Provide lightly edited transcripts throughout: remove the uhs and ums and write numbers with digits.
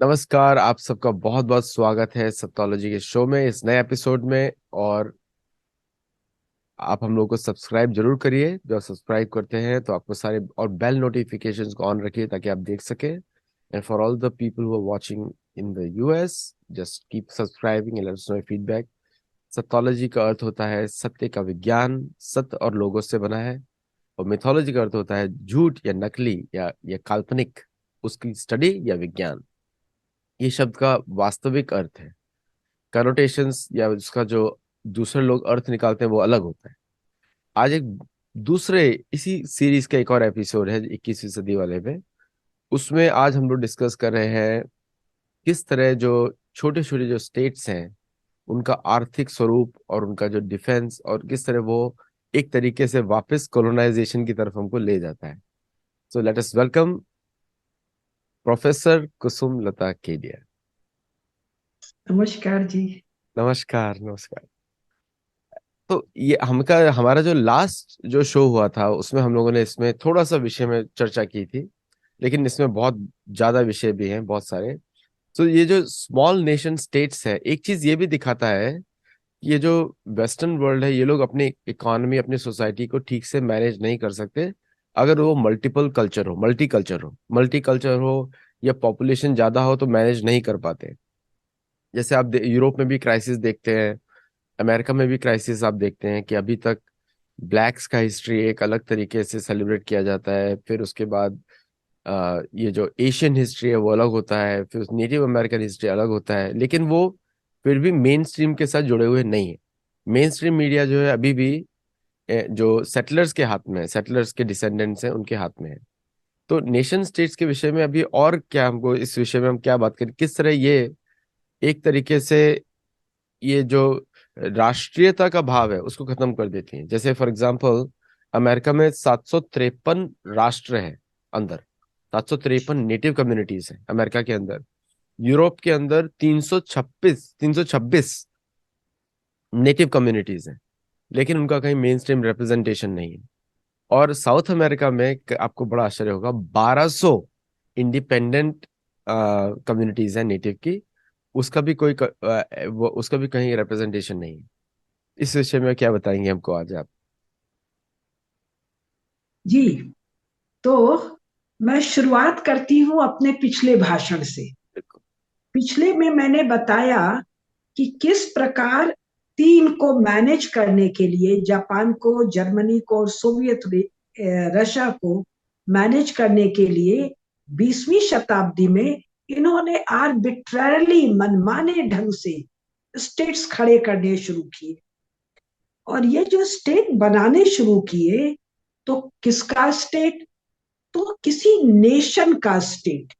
नमस्कार। आप सबका बहुत बहुत स्वागत है सत्तोलॉजी के शो में, इस नए एपिसोड में। और आप हम लोग को सब्सक्राइब जरूर करिए। जब सब्सक्राइब करते हैं तो आपको सारे और बेल नोटिफिकेशंस को ऑन रखिए ताकि आप देख सके। And for all the people who are watching in the US, just keep subscribing and let us know feedback. सत्तोलॉजी का अर्थ होता है सत्य का विज्ञान, सत्य और लोगों से बना है। और मिथोलॉजी का अर्थ होता है झूठ या नकली या काल्पनिक, उसकी स्टडी या विज्ञान। ये शब्द का वास्तविक अर्थ है। कनोटेशंस या उसका जो दूसरे लोग अर्थ निकालते हैं वो अलग होता है। आज एक दूसरे इसी सीरीज का एक और एपिसोड है 21वीं सदी वाले पे। उसमें आज हम लोग डिस्कस कर रहे हैं किस तरह जो छोटे छोटे जो स्टेट्स हैं उनका आर्थिक स्वरूप और उनका जो डिफेंस, और किस तरह वो एक तरीके से वापस कॉलोनाइजेशन की तरफ हमको ले जाता है। So let us welcome professor Kusum Lata Kedia. नमस्कार जी। नमस्कार नमस्कार। तो ये हमारा जो लास्ट जो शो हुआ था उसमें हम लोगों ने इसमें थोड़ा सा विषय में चर्चा की थी, लेकिन इसमें बहुत ज्यादा विषय भी हैं, बहुत सारे। तो ये जो स्मॉल नेशन स्टेट्स है, एक चीज ये भी दिखाता है कि ये जो वेस्टर्न वर्ल्ड है, ये लोग अपनी इकोनॉमी, अपनी सोसाइटी को ठीक से मैनेज नहीं कर सकते। अगर वो मल्टी कल्चर हो या पॉपुलेशन ज्यादा हो तो मैनेज नहीं कर पाते। जैसे आप यूरोप में भी क्राइसिस देखते हैं, अमेरिका में भी क्राइसिस आप देखते हैं कि अभी तक ब्लैक्स का हिस्ट्री एक अलग तरीके से सेलिब्रेट किया जाता है। फिर उसके बाद ये जो एशियन हिस्ट्री है वो अलग होता है, फिर नेटिव अमेरिकन हिस्ट्री अलग होता है, लेकिन वो फिर भी मेन स्ट्रीम के साथ जुड़े हुए नहीं है। मेन स्ट्रीम मीडिया जो है अभी भी जो सेटलर्स के हाथ में है, सेटलर्स के डिसेंडेंट्स हैं उनके हाथ में है। तो नेशन स्टेट्स के विषय में अभी और क्या, हमको इस विषय में हम क्या बात करें, किस तरह ये एक तरीके से ये जो राष्ट्रीयता का भाव है उसको खत्म कर देती हैं। जैसे फॉर एग्जांपल अमेरिका में 753 राष्ट्र है अंदर, 753 नेटिव कम्युनिटीज है अमेरिका के अंदर। यूरोप के अंदर 326 नेटिव कम्युनिटीज हैं, लेकिन उनका कहीं मेन स्ट्रीम रिप्रेजेंटेशन नहीं है। और साउथ अमेरिका में आपको बड़ा आश्चर्य होगा, 1200 इंडिपेंडेंट कम्युनिटीज हैं नेटिव की, उसका भी उसका भी कहीं रिप्रेजेंटेशन नहीं है। इस विषय में क्या बताएंगे हमको आज आप? जी, तो मैं शुरुआत करती हूँ अपने पिछले भाषण से। बिल्कुल। पिछले में मैंने बताया कि किस प्रकार तीन को मैनेज करने के लिए, जापान को, जर्मनी को और रशिया को मैनेज करने के लिए 20वीं शताब्दी में इन्होंने आर्बिट्ररली, मनमाने ढंग से स्टेट्स खड़े करने शुरू किए। और ये जो स्टेट बनाने शुरू किए, तो किसका स्टेट? तो किसी नेशन का स्टेट।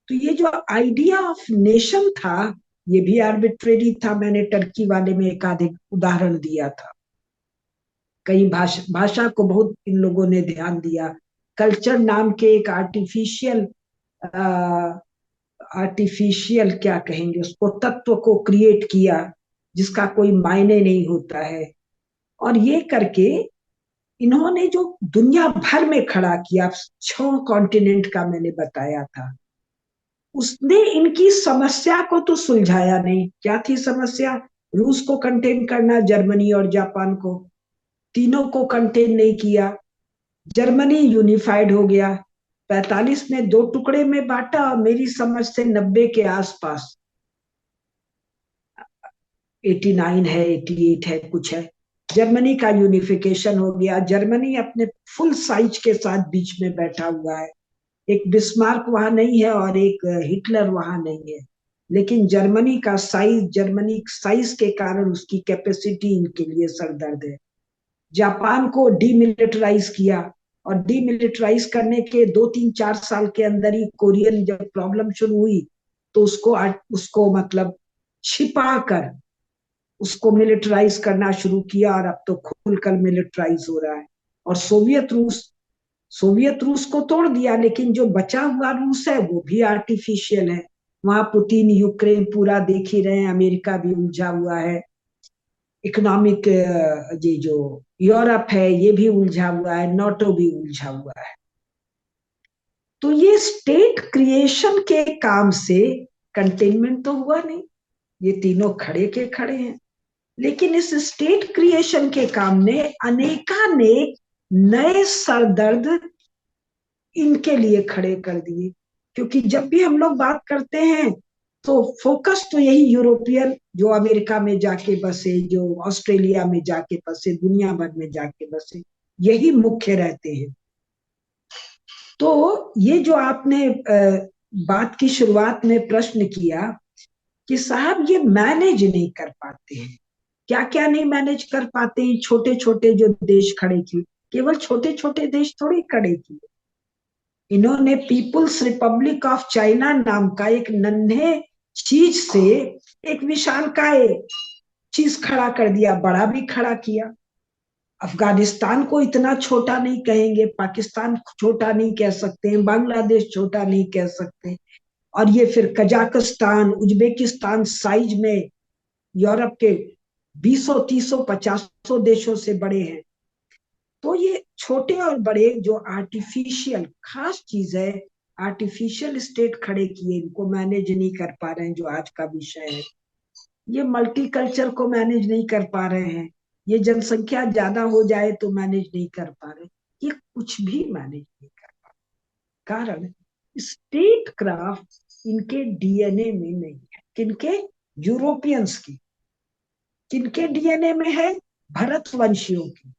तो ये जो आइडिया ऑफ नेशन था, ये भी आर्बिट्रेरी था। मैंने टर्की वाले में एक आधे उदाहरण दिया था। कई भाषा को बहुत इन लोगों ने ध्यान दिया। कल्चर नाम के एक आर्टिफिशियल क्या कहेंगे उसको, तत्व को क्रिएट किया जिसका कोई मायने नहीं होता है। और ये करके इन्होंने जो दुनिया भर में खड़ा किया, 6 कॉन्टिनेंट का मैंने बताया था, उसने इनकी समस्या को तो सुलझाया नहीं। क्या थी समस्या? रूस को कंटेन करना, जर्मनी और जापान को, तीनों को कंटेन नहीं किया। जर्मनी यूनिफाइड हो गया, 45 में दो टुकड़े में बांटा, और मेरी समझ से 90 के आसपास, 89 है, 88 है, कुछ है, जर्मनी का यूनिफिकेशन हो गया। जर्मनी अपने फुल साइज के साथ बीच में बैठा हुआ है। एक बिस्मार्क वहां नहीं है और एक हिटलर वहां नहीं है, लेकिन जर्मनी साइज के कारण उसकी कैपेसिटी इनके लिए सरदर्द है। जापान को डीमिलिटराइज किया, और डीमिलिटराइज करने के 2 3 4 साल के अंदर ही कोरियन जब प्रॉब्लम शुरू हुई, तो उसको मतलब छिपा कर उसको मिलिटराइज करना शुरू किया, और अब तो खुलकर मिलिटराइज हो रहा है। और सोवियत रूस को तोड़ दिया, लेकिन जो बचा हुआ रूस है वो भी आर्टिफिशियल है। वहां पुतिन, यूक्रेन पूरा देख ही रहे हैं, अमेरिका भी उलझा हुआ है, इकोनॉमिक, ये जो यूरोप है ये भी उलझा हुआ है, नाटो भी उलझा हुआ है। तो ये स्टेट क्रिएशन के काम से कंटेनमेंट तो हुआ नहीं, ये तीनों खड़े के खड़े हैं। लेकिन इस स्टेट क्रिएशन के काम ने अनेकानेक नए सरदर्द इनके लिए खड़े कर दिए। क्योंकि जब भी हम लोग बात करते हैं तो फोकस तो यही यूरोपियन जो अमेरिका में जाके बसे, जो ऑस्ट्रेलिया में जाके बसे, दुनिया भर में जाके बसे, यही मुख्य रहते हैं। तो ये जो आपने बात की शुरुआत में प्रश्न किया कि साहब ये मैनेज नहीं कर पाते हैं, क्या क्या नहीं मैनेज कर पाते हैं, छोटे छोटे जो देश खड़े किए, केवल छोटे छोटे देश थोड़ी खड़े किए, इन्होंने पीपुल्स रिपब्लिक ऑफ चाइना नाम का एक नन्हे चीज से एक विशालकाय चीज खड़ा कर दिया, बड़ा भी खड़ा किया। अफगानिस्तान को इतना छोटा नहीं कहेंगे, पाकिस्तान छोटा नहीं कह सकते हैं, बांग्लादेश छोटा नहीं कह सकते, और ये फिर कजाकिस्तान, उज्बेकिस्तान साइज में यूरोप के 20, 30, 50 देशों से बड़े हैं। तो ये छोटे और बड़े जो आर्टिफिशियल खास चीज है, आर्टिफिशियल स्टेट खड़े किए, इनको मैनेज नहीं कर पा रहे हैं, जो आज का विषय है। ये मल्टी कल्चर को मैनेज नहीं कर पा रहे हैं, ये जनसंख्या ज्यादा हो जाए तो मैनेज नहीं कर पा रहे, ये कुछ भी मैनेज नहीं कर पा रहे। कारण स्टेट क्राफ्ट इनके डीएनए में नहीं है। किनके? यूरोपियंस की। किनके डीएनए में है? भरतवंशियों की।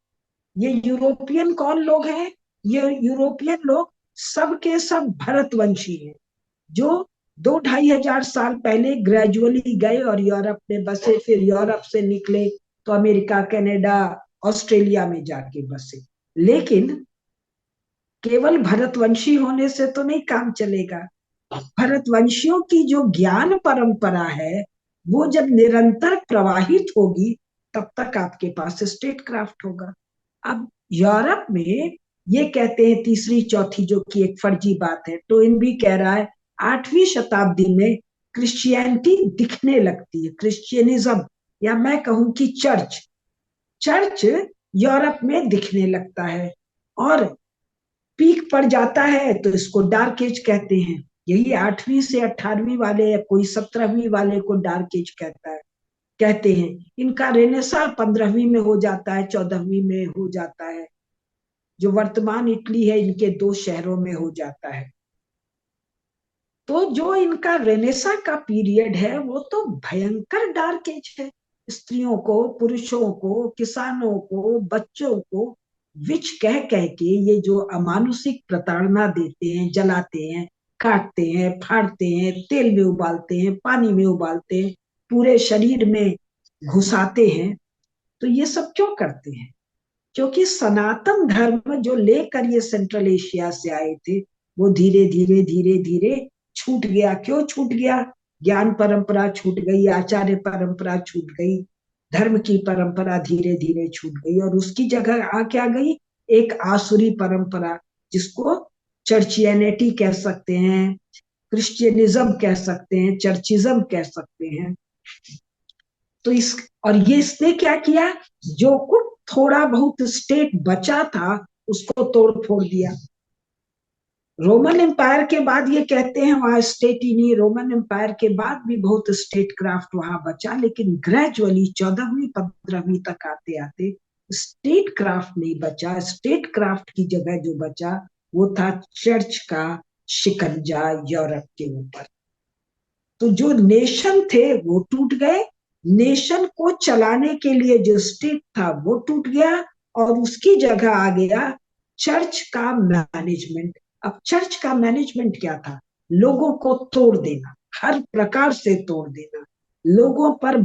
ये यूरोपियन कौन लोग हैं? ये यूरोपियन लोग सब के सब भरतवंशी हैं, जो 2-2,500 साल पहले ग्रेजुअली गए और यूरोप में बसे, फिर यूरोप से निकले तो अमेरिका, कनाडा, ऑस्ट्रेलिया में जाके बसे। लेकिन केवल भरतवंशी होने से तो नहीं काम चलेगा। भरतवंशियों की जो ज्ञान परंपरा है वो जब निरंतर प्रवाहित होगी तब तक आपके पास स्टेट क्राफ्ट होगा। अब यूरोप में ये कहते हैं तीसरी चौथी, जो कि एक फर्जी बात है, टोइन भी कह रहा है 8वीं शताब्दी में क्रिश्चियनिटी दिखने लगती है, क्रिश्चियनिज्म, या मैं कहूं कि चर्च, चर्च यूरोप में दिखने लगता है और पीक पर जाता है तो इसको डार्क एज कहते हैं। यही 8वीं से 18वीं वाले या कोई 17वीं वाले को डार्क एज कहता है, कहते हैं। इनका रेनेसा 15वीं में हो जाता है, 14वीं में हो जाता है, जो वर्तमान इटली है इनके 2 शहरों में हो जाता है। तो जो इनका रेनेसा का पीरियड है वो तो भयंकर डार्क एज है। स्त्रियों को, पुरुषों को, किसानों को, बच्चों को विच कह कह के ये जो अमानुषिक प्रताड़ना देते हैं, जलाते हैं, काटते हैं, फाड़ते हैं, तेल में उबालते हैं, पानी में उबालते हैं, पूरे शरीर में घुसाते हैं, तो ये सब क्यों करते हैं? क्योंकि सनातन धर्म जो लेकर ये सेंट्रल एशिया से आए थे वो धीरे धीरे धीरे धीरे छूट गया। क्यों छूट गया? ज्ञान परंपरा छूट गई, आचार्य परंपरा छूट गई, धर्म की परंपरा धीरे धीरे छूट गई, और उसकी जगह आ क्या गई? एक आसुरी परंपरा, जिसको चर्चियनिटी कह सकते हैं, क्रिश्चियनिज्म कह सकते हैं, चर्चिज्म कह सकते हैं। तो इस और ये इसने क्या किया? जो कुछ थोड़ा बहुत स्टेट बचा था उसको तोड़ फोड़ दिया। रोमन एम्पायर के बाद ये कहते हैं वहां स्टेट ही नहीं, रोमन एम्पायर के बाद भी बहुत स्टेट क्राफ्ट वहां बचा, लेकिन ग्रेजुअली 14वीं 15वीं तक आते आते स्टेट क्राफ्ट नहीं बचा। स्टेट क्राफ्ट की जगह जो बचा वो था चर्च का शिकंजा यूरोप के ऊपर। तो जो नेशन थे वो टूट गए, नेशन को चलाने के लिए जो स्टेट था वो टूट गया, और उसकी जगह आ गया चर्च का मैनेजमेंट। अब चर्च का मैनेजमेंट क्या था? लोगों को तोड़ देना, हर प्रकार से तोड़ देना, लोगों पर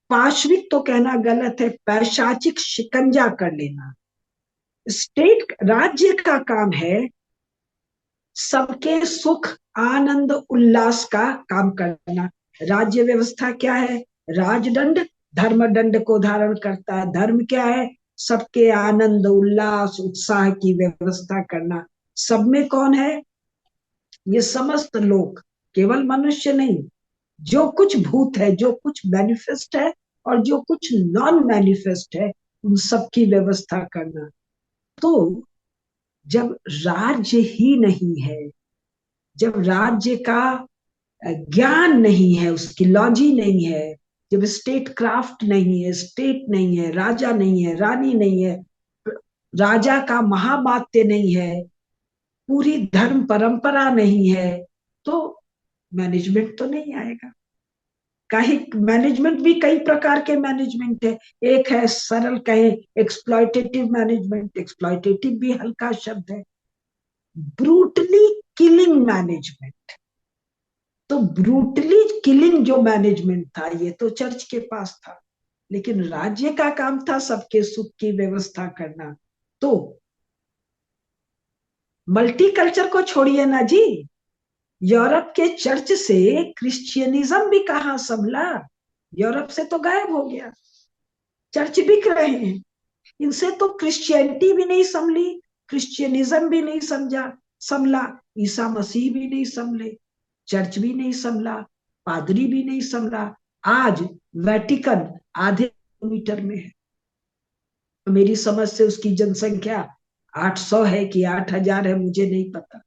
पाशविक तो कहना गलत है, पैशाचिक शिकंजा कर लेना। स्टेट राज्य का काम है सबके सुख, आनंद, उल्लास का काम करना। राज्य व्यवस्था क्या है? राजदंड धर्मदंड को धारण करता है। धर्म क्या है? सबके आनंद, उल्लास, उत्साह की व्यवस्था करना। सब में कौन है? ये समस्त लोग, केवल मनुष्य नहीं, जो कुछ भूत है, जो कुछ मैनिफेस्ट है और जो कुछ नॉन मैनिफेस्ट है, उन सब की व्यवस्था करना। तो जब राज्य ही नहीं है, जब राज्य का ज्ञान नहीं है, उसकी लॉजी नहीं है, जब स्टेट क्राफ्ट नहीं है, स्टेट नहीं है, राजा नहीं है, रानी नहीं है, राजा का महामात्य नहीं है, पूरी धर्म परंपरा नहीं है, तो मैनेजमेंट तो नहीं आएगा। कहीं मैनेजमेंट भी कई प्रकार के मैनेजमेंट है। एक है सरल कहे एक्सप्लॉयटेटिव मैनेजमेंट, एक्सप्लॉयटेटिव भी हल्का शब्द है। ब्रूटली किलिंग मैनेजमेंट, तो ब्रूटली किलिंग जो मैनेजमेंट था ये तो चर्च के पास था, लेकिन राज्य का काम था सबके सुख की व्यवस्था करना। तो मल्टीकल्चर को छोड़िए ना जी, यूरोप के चर्च से क्रिश्चियनिज्म भी कहाँ संभला, यूरोप से तो गायब हो गया। चर्च बिक रहे हैं, इनसे तो क्रिश्चियनिटी भी नहीं संभली, क्रिश्चियनिज्म भी नहीं समझा संभला, ईसा मसीह भी नहीं संभले, चर्च भी नहीं संभला, पादरी भी नहीं संभला। आज वेटिकन आधे किलोमीटर में है, मेरी समझ से उसकी जनसंख्या 800 है कि 8000 है, मुझे नहीं पता।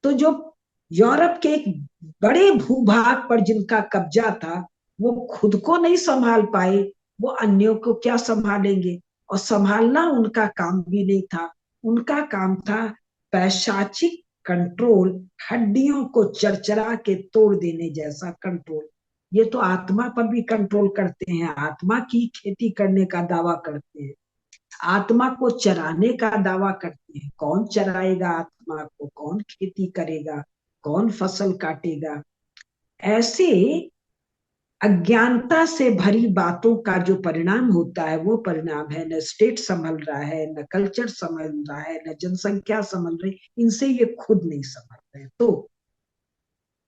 तो जो यूरोप के एक बड़े भूभाग पर जिनका कब्जा था, वो खुद को नहीं संभाल पाए, वो अन्यों को क्या संभालेंगे। और संभालना उनका काम भी नहीं था, उनका काम था पैशाचिक कंट्रोल, हड्डियों को चरचरा के तोड़ देने जैसा कंट्रोल। ये तो आत्मा पर भी कंट्रोल करते हैं, आत्मा की खेती करने का दावा करते हैं, आत्मा को चराने का दावा करते हैं। कौन चराएगा आत्मा को, कौन खेती करेगा, कौन फसल काटेगा। ऐसे अज्ञानता से भरी बातों का जो परिणाम होता है, वो परिणाम है न स्टेट संभल रहा है, न कल्चर संभल रहा है, न जनसंख्या संभल रही, इनसे ये खुद नहीं संभल रहे। तो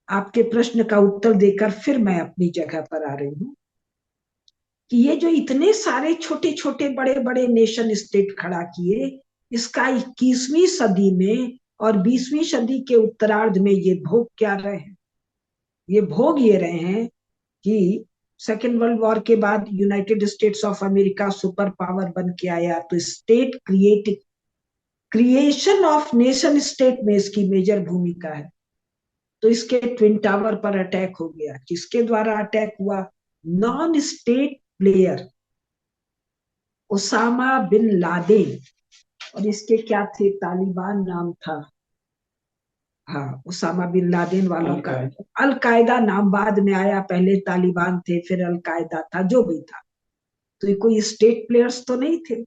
आपके प्रश्न का उत्तर देकर फिर मैं अपनी जगह पर आ रही हूँ कि ये जो इतने सारे छोटे छोटे बड़े बड़े नेशन स्टेट खड़ा किए, इसका 21वीं सदी में और 20वीं सदी के उत्तरार्ध में ये भोग क्या रहे हैं। ये भोग ये रहे हैं कि सेकेंड वर्ल्ड वॉर के बाद United states of America super power बन के आया, तो state creation of nation state में इसकी मेजर भूमिका है। तो इसके ट्विन टावर पर अटैक हो गया, किसके द्वारा अटैक हुआ, non state player Osama bin Laden, और इसके क्या थे, तालिबान नाम था। हाँ, उसामा बिन लादेन वालों का अल कायदा नाम बाद में आया, पहले तालिबान थे फिर अल कायदा था, जो भी था। तो ये कोई स्टेट प्लेयर्स तो नहीं थे।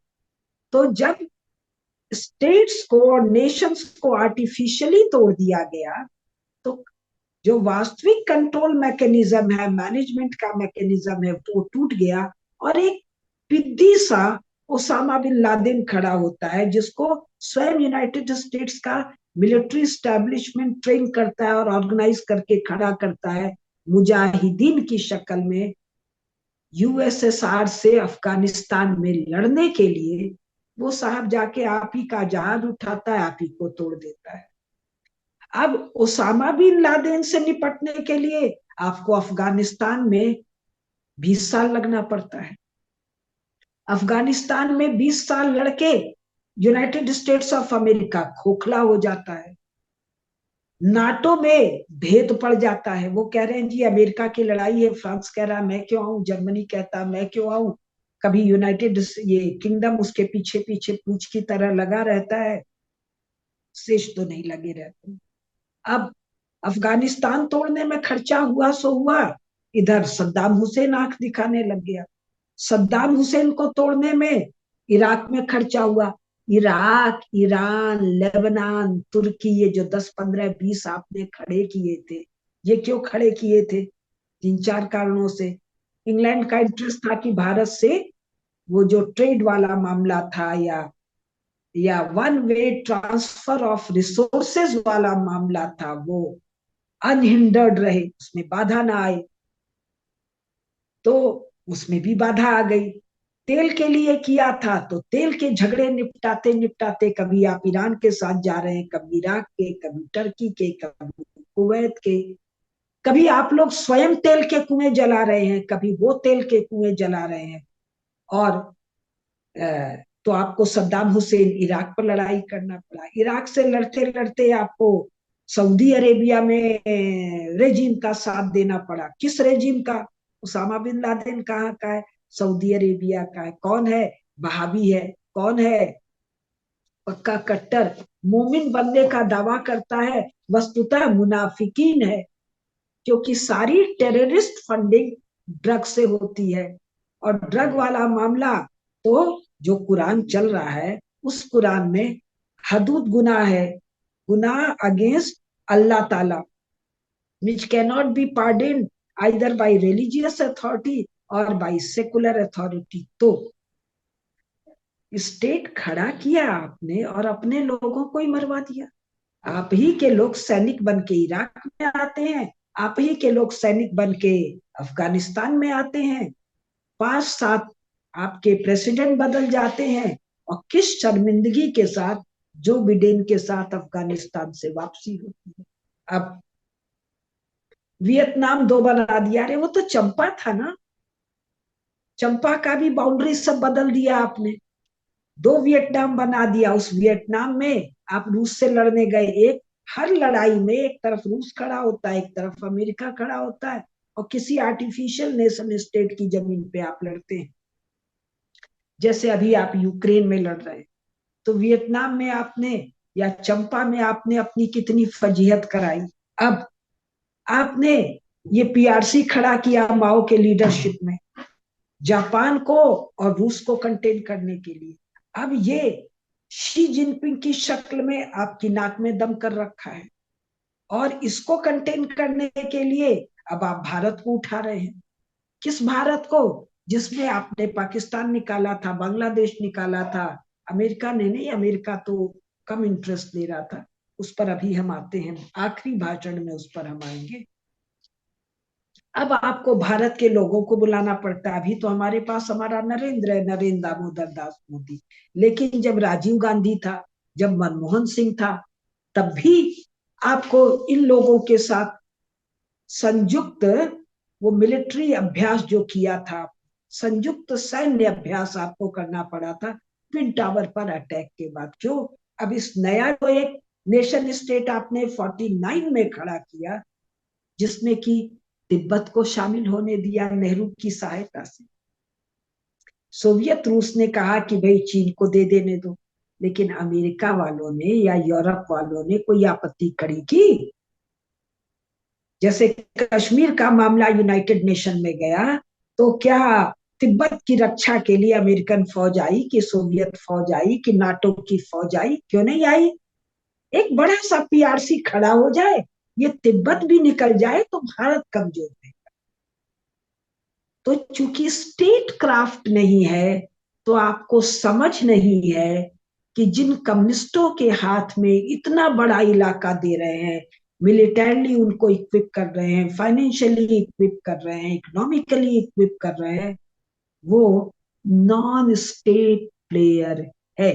तो जब स्टेट्स को और नेशंस को आर्टिफिशियली तोड़ दिया गया, तो जो वास्तविक कंट्रोल मैकेनिज्म है, मैनेजमेंट का मैकेनिज्म है, वो टूट गया। और एक पिद्दी सा ओसामा बिन लादेन खड़ा होता है, जिसको स्वयं यूनाइटेड स्टेट्स का मिलिट्री स्टैब्लिशमेंट ट्रेन करता है और ऑर्गेनाइज करके खड़ा करता है मुजाहिदीन की शक्ल में, यूएसएसआर से अफगानिस्तान में लड़ने के लिए। वो साहब जाके आप ही का जहाज उठाता है, आप ही को तोड़ देता है। अब ओसामा बिन लादेन से निपटने के लिए आपको अफगानिस्तान में 20 साल लगना पड़ता है। अफगानिस्तान में 20 साल लड़के यूनाइटेड स्टेट्स ऑफ अमेरिका खोखला हो जाता है, नाटो में भेद पड़ जाता है। वो कह रहे हैं जी अमेरिका की लड़ाई है, फ्रांस कह रहा मैं क्यों आऊं, जर्मनी कहता मैं क्यों आऊं, कभी यूनाइटेड ये किंगडम उसके पीछे पीछे पूछ की तरह लगा रहता है, शेष तो नहीं लगे रहते। अब अफगानिस्तान तोड़ने में खर्चा हुआ सो हुआ, इधर सद्दाम हुसैन आंख दिखाने लग गया। सद्दाम हुसैन को तोड़ने में इराक में खर्चा हुआ, इराक, ईरान, लेबनान, तुर्की, ये जो 10 15 20 आपने खड़े किए थे, ये क्यों खड़े किए थे, 3 4 कारणों से। इंग्लैंड का इंटरेस्ट था कि भारत से वो जो ट्रेड वाला मामला था, या one way transfer of resources वाला मामला था, वो अनहिंडर्ड रहे, उसमें बाधा ना आए। तो उसमें भी बाधा आ गई। तेल के लिए किया था, तो तेल के झगड़े निपटाते निपटाते कभी आप ईरान के साथ जा रहे हैं, कभी इराक के, कभी टर्की के, कभी कुवैत के, कभी आप लोग स्वयं तेल के कुएं जला रहे हैं, कभी वो तेल के कुएं जला रहे हैं। और तो आपको सद्दाम हुसैन इराक पर लड़ाई करना पड़ा, इराक से लड़ते लड़ते आपको सऊदी अरेबिया में रेजिम का साथ देना पड़ा। किस रेजिम का? उसामा बिन लादेन कहाँ का है? सऊदी अरेबिया का है। कौन है? वहाबी है। कौन है? पक्का कट्टर मोमिन बनने का दावा करता है, वस्तुतः मुनाफिकीन है। क्योंकि सारी टेररिस्ट फंडिंग ड्रग से होती है, और ड्रग वाला मामला तो जो कुरान चल रहा है उस कुरान में हदूद गुनाह है, गुनाह अगेंस्ट अल्लाह ताला, which cannot be pardoned either by religious authority or by secular authority। तो स्टेट खड़ा किया आपने और अपने लोगों को ही मरवा दिया। आप ही के लोग सैनिक बन के इराक में आते हैं, आप ही के लोग सैनिक बन के अफगानिस्तान में आते हैं, 5-7 आपके प्रेसिडेंट बदल जाते हैं, और किस शर्मिंदगी के साथ जो बिडेन के साथ अफगानिस्तान से वापसी होती है। अब वियतनाम 2 बना दिया। अरे वो तो चंपा था ना, चंपा का भी बाउंड्री सब बदल दिया आपने, 2 वियतनाम बना दिया। उस वियतनाम में आप रूस से लड़ने गए, एक हर लड़ाई में एक तरफ रूस खड़ा होता है, एक तरफ अमेरिका खड़ा होता है, और किसी आर्टिफिशियल नेशन स्टेट की जमीन पे आप लड़ते हैं। जैसे अभी आप यूक्रेन में लड़ रहे हैं, तो वियतनाम में आपने या चंपा में आपने अपनी कितनी फजीहत कराई। अब आपने ये पीआरसी खड़ा किया माओ के लीडरशिप में, जापान को और रूस को कंटेन करने के लिए। अब ये शी जिनपिंग की शक्ल में आपकी नाक में दम कर रखा है, और इसको कंटेन करने के लिए अब आप भारत को उठा रहे हैं। किस भारत को? जिसमें आपने पाकिस्तान निकाला था, बांग्लादेश निकाला था, अमेरिका ने नहीं, अमेरिका तो कम इंटरेस्ट ले रहा था। उस पर अभी हम आते हैं, आखिरी भाषण में उस पर हम आएंगे। अब आपको भारत के लोगों को बुलाना पड़ता है। अभी तो हमारे पास हमारा नरेंद्र है, नरेंद्र दामोदर दास मोदी। लेकिन जब राजीव गांधी था, जब मनमोहन सिंह था, तब भी आपको इन लोगों के साथ संयुक्त वो मिलिट्री अभ्यास जो किया था, संयुक्त सैन्य अभ्यास आपको करना पड़ा था ट्विन टावर पर अटैक के बाद। क्यों? अब इस नया जो एक नेशन स्टेट आपने 49 में खड़ा किया, जिसने कि तिब्बत को शामिल होने दिया नेहरू की सहायता से। सोवियत रूस ने कहा कि भाई चीन को दे देने दो, लेकिन अमेरिका वालों ने या यूरोप वालों ने कोई आपत्ति खड़ी की? जैसे कश्मीर का मामला यूनाइटेड नेशन में गया, तो क्या तिब्बत की रक्षा के लिए अमेरिकन फौज आई, कि सोवियत फौज आई, कि नाटो की फौज आई? क्यों नहीं आई? एक बड़ा सा पीआरसी खड़ा हो जाए, ये तिब्बत भी निकल जाए तो भारत कमजोर है। तो चूंकि स्टेट क्राफ्ट नहीं है, तो आपको समझ नहीं है कि जिन कम्युनिस्टों के हाथ में इतना बड़ा इलाका दे रहे हैं, मिलिटरली उनको इक्विप कर रहे हैं, फाइनेंशियली इक्विप कर रहे हैं, इकोनॉमिकली इक्विप कर रहे हैं, वो नॉन स्टेट प्लेयर है।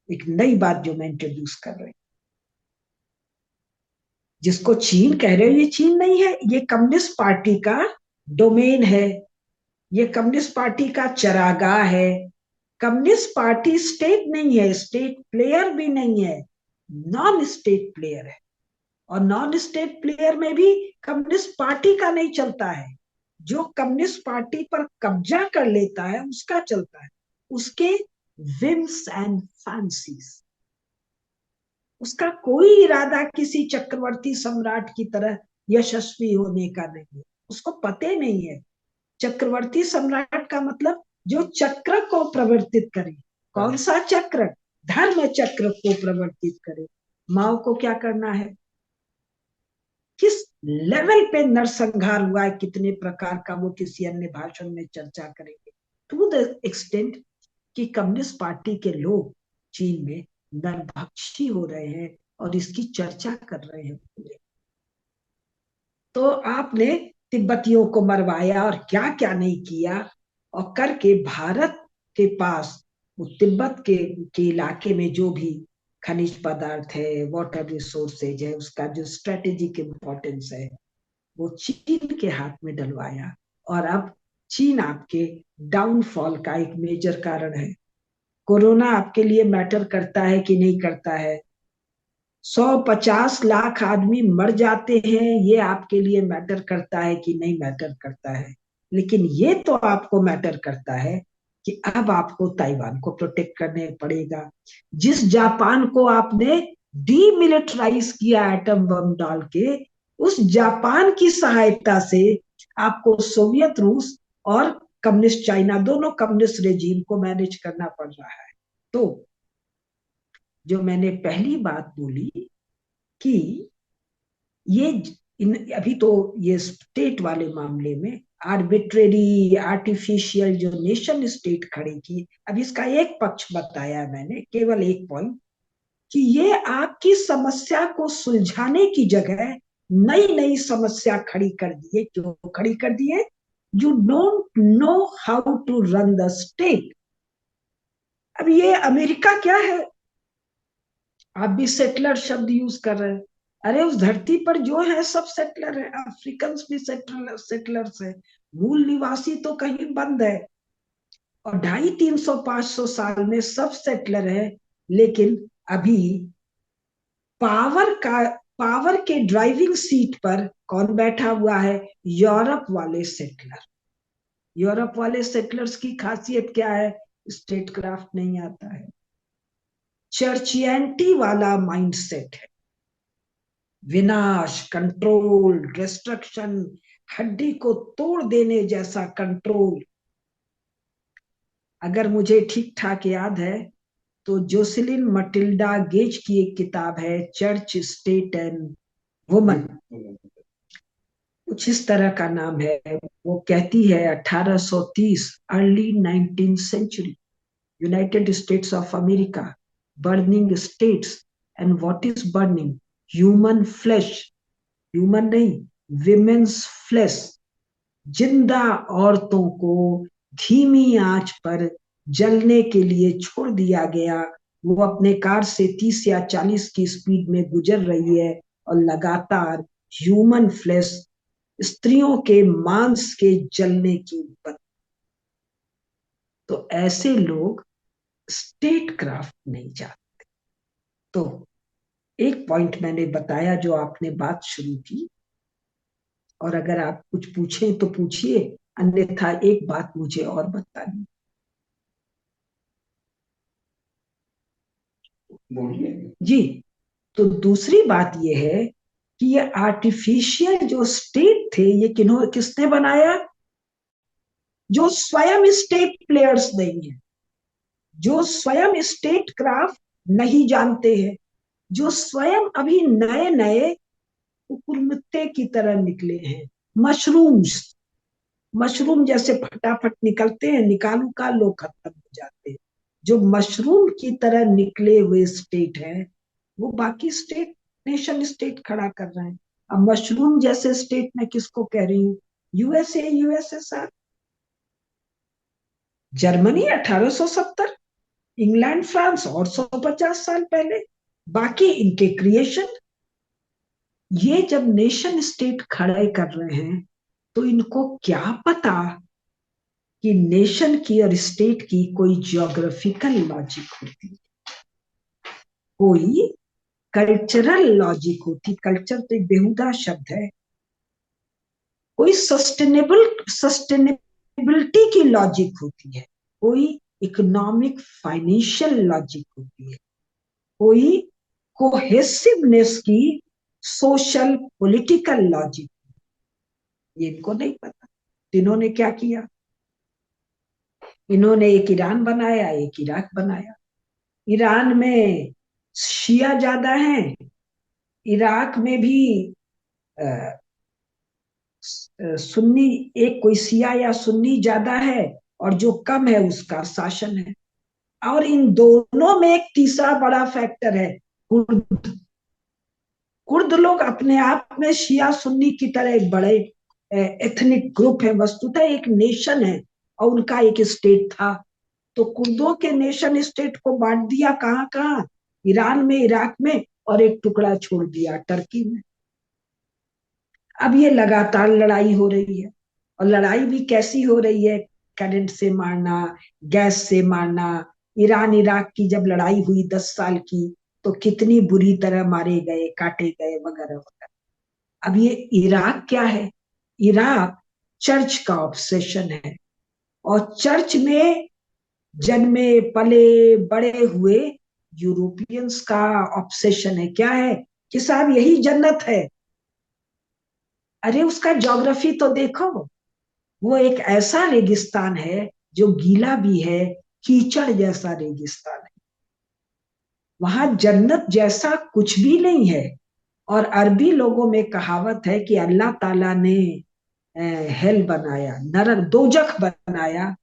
एक नई बात जो मैं इंट्रोड्यूस कर रही हूँ, जिसको चीन कह रहे हो, ये चीन नहीं है, ये कम्युनिस्ट पार्टी का डोमेन है, ये कम्युनिस्ट पार्टी का चरागाह है। कम्युनिस्ट पार्टी स्टेट नहीं है, स्टेट प्लेयर भी नहीं है, नॉन स्टेट प्लेयर है। और नॉन स्टेट प्लेयर में भी कम्युनिस्ट पार्टी का नहीं चलता है। जो कम्युनिस्ट पार्टी पर कब्जा कर लेता है उसका चलता है, उसके विम्स एंड फैंसीज। उसका कोई इरादा किसी चक्रवर्ती सम्राट की तरह यशस्वी होने का नहीं है, उसको पते नहीं है। चक्रवर्ती सम्राट का मतलब जो चक्र को प्रवर्तित करे। कौन सा चक्र? धर्म चक्र को प्रवर्तित करे। माओ को क्या करना है? किस लेवल पे नरसंहार हुआ है, कितने प्रकार का, वो किसी अन्य भाषण में चर्चा करेंगे। टू द एक्सटेंट कि कम्युनिस्ट पार्टी के लोग चीन में नरभक्षी हो रहे हैं और इसकी चर्चा कर रहे हैं पूरे। तो आपने तिब्बतियों को मरवाया और क्या क्या नहीं किया, और करके भारत के पास वो तिब्बत के इलाके में जो भी खनिज पदार्थ है, वाटर रिसोर्सेज है, उसका जो स्ट्रेटेजिक इंपॉर्टेंस है, वो चीन के हाथ में डलवाया। और अब चीन आपके डाउनफॉल का एक मेजर कारण है। कोरोना आपके लिए मैटर करता है कि नहीं करता है? 150 लाख आदमी मर जाते हैं, ये आपके लिए मैटर करता है कि नहीं मैटर करता है? लेकिन ये तो आपको मैटर करता है कि अब आपको ताइवान को प्रोटेक्ट करने पड़ेगा। जिस जापान को आपने डीमिलिटराइज किया एटम बम डाल के, उस जापान की सहायता से आपको सोवियत रूस और कम्युनिस्ट चाइना, दोनों कम्युनिस्ट रेजीम को मैनेज करना पड़ रहा है। तो जो मैंने पहली बात बोली कि ये अभी तो ये स्टेट वाले मामले में आर्बिट्रेरी आर्टिफिशियल जो नेशन स्टेट खड़े की, अब इसका एक पक्ष बताया मैंने, केवल एक पॉइंट, कि ये आपकी समस्या को सुलझाने की जगह नई नई समस्या खड़ी कर दिए। क्यों खड़ी कर दिए? You don't know how to run the state. अब ये अमेरिका क्या है, आप भी सेटलर शब्द यूज कर रहे हैं। अरे उस धरती पर जो है सब सेटलर है, अफ्रीकन भी सेटलर्स है, मूल निवासी तो कहीं बंद है। और 250, 300, 500 साल में सब सेटलर है। लेकिन अभी पावर के ड्राइविंग सीट पर कौन बैठा हुआ है? यूरोप वाले सेटलर। यूरोप वाले सेटलर्स की खासियत क्या है? स्टेट क्राफ्ट नहीं आता है, चर्चियंटी वाला माइंडसेट है, विनाश, कंट्रोल, डिस्ट्रक्शन, हड्डी को तोड़ देने जैसा कंट्रोल। अगर मुझे ठीक ठाक याद है तो जोसेलिन मटिल्डा गेज की एक किताब है, चर्च, स्टेट एंड वुमन, कुछ इस तरह का नाम है। वो कहती है 1830, early 19th century, United states of America, burning states, and what is burning? Human flesh, human नहीं, विमेन्स फ्लैश। जिंदा औरतों को धीमी आंच पर जलने के लिए छोड़ दिया गया। वो अपने कार से 30 या 40 की स्पीड में गुजर रही है और लगातार ह्यूमन फ्लैश, स्त्रियों के मांस के जलने की बात। तो ऐसे लोग स्टेट क्राफ्ट नहीं चाहते। तो एक पॉइंट मैंने बताया जो आपने बात शुरू की, और अगर आप कुछ पूछें तो पूछिए, अन्यथा एक बात मुझे और बतानी। जी, तो दूसरी बात यह है कि ये आर्टिफिशियल जो स्टेट थे, ये किसने बनाया? जो स्वयं स्टेट प्लेयर्स नहीं है, जो स्वयं स्टेट क्राफ्ट नहीं जानते हैं, जो स्वयं अभी नए नए कुकुरमुत्ते की तरह निकले हैं, मशरूम्स, मशरूम जैसे फटाफट निकलते हैं, निकालू का लोग खत्म हो जाते हैं। जो मशरूम की तरह निकले हुए स्टेट है, वो बाकी स्टेट, नेशन स्टेट खड़ा कर रहे हैं। अब मशरूम जैसे स्टेट में किसको कह रही हूँ? USA, USSR, Germany 1870, England, France और 150 साल पहले, बाकी इनके क्रिएशन। ये जब नेशन स्टेट खड़े कर रहे हैं तो इनको क्या पता कि नेशन की और स्टेट की कोई जियोग्राफिकल लॉजिक होती, कोई कल्चरल लॉजिक होती। कल्चर तो एक बेहुदा शब्द है। कोई सस्टेनेबिलिटी की लॉजिक होती है, कोई इकोनॉमिक फाइनेंशियल लॉजिक होती है, कोई कोहेसिवनेस की सोशल पॉलिटिकल लॉजिक। ये इनको नहीं पता। इन्होंने क्या किया? इन्होंने एक ईरान बनाया, एक इराक बनाया। ईरान में शिया ज्यादा है, इराक में भी सुन्नी, एक कोई शिया या सुन्नी ज्यादा है, और जो कम है उसका शासन है। और इन दोनों में एक तीसरा बड़ा फैक्टर है, कुर्द। कुर्द लोग अपने आप में शिया सुन्नी की तरह एक बड़े एथनिक ग्रुप है, वस्तुतः एक नेशन है, और उनका एक स्टेट था। तो कुर्दों के नेशन स्टेट को बांट दिया कहाँ कहाँ? ईरान में, इराक में, और एक टुकड़ा छोड़ दिया टर्की में। अब ये लगातार लड़ाई हो रही है, और लड़ाई भी कैसी हो रही है? करंट से मारना, गैस से मारना। ईरान इराक की जब लड़ाई हुई 10 साल की, तो कितनी बुरी तरह मारे गए, काटे गए, वगैरह वगैरह। अब ये इराक क्या है? इराक चर्च का ऑब्सेशन है, और चर्च में जन्मे पले बड़े हुए यूरोपियंस का ऑब्सेशन है। क्या है? कि साहब यही जन्नत है। अरे उसका ज्योग्राफी तो देखो, वो एक ऐसा रेगिस्तान है जो गीला भी है, कीचड़ जैसा रेगिस्तान है। वहां जन्नत जैसा कुछ भी नहीं है। और अरबी लोगों में कहावत है कि अल्लाह ताला ने हेल बनाया, नरक दोजख बनाया,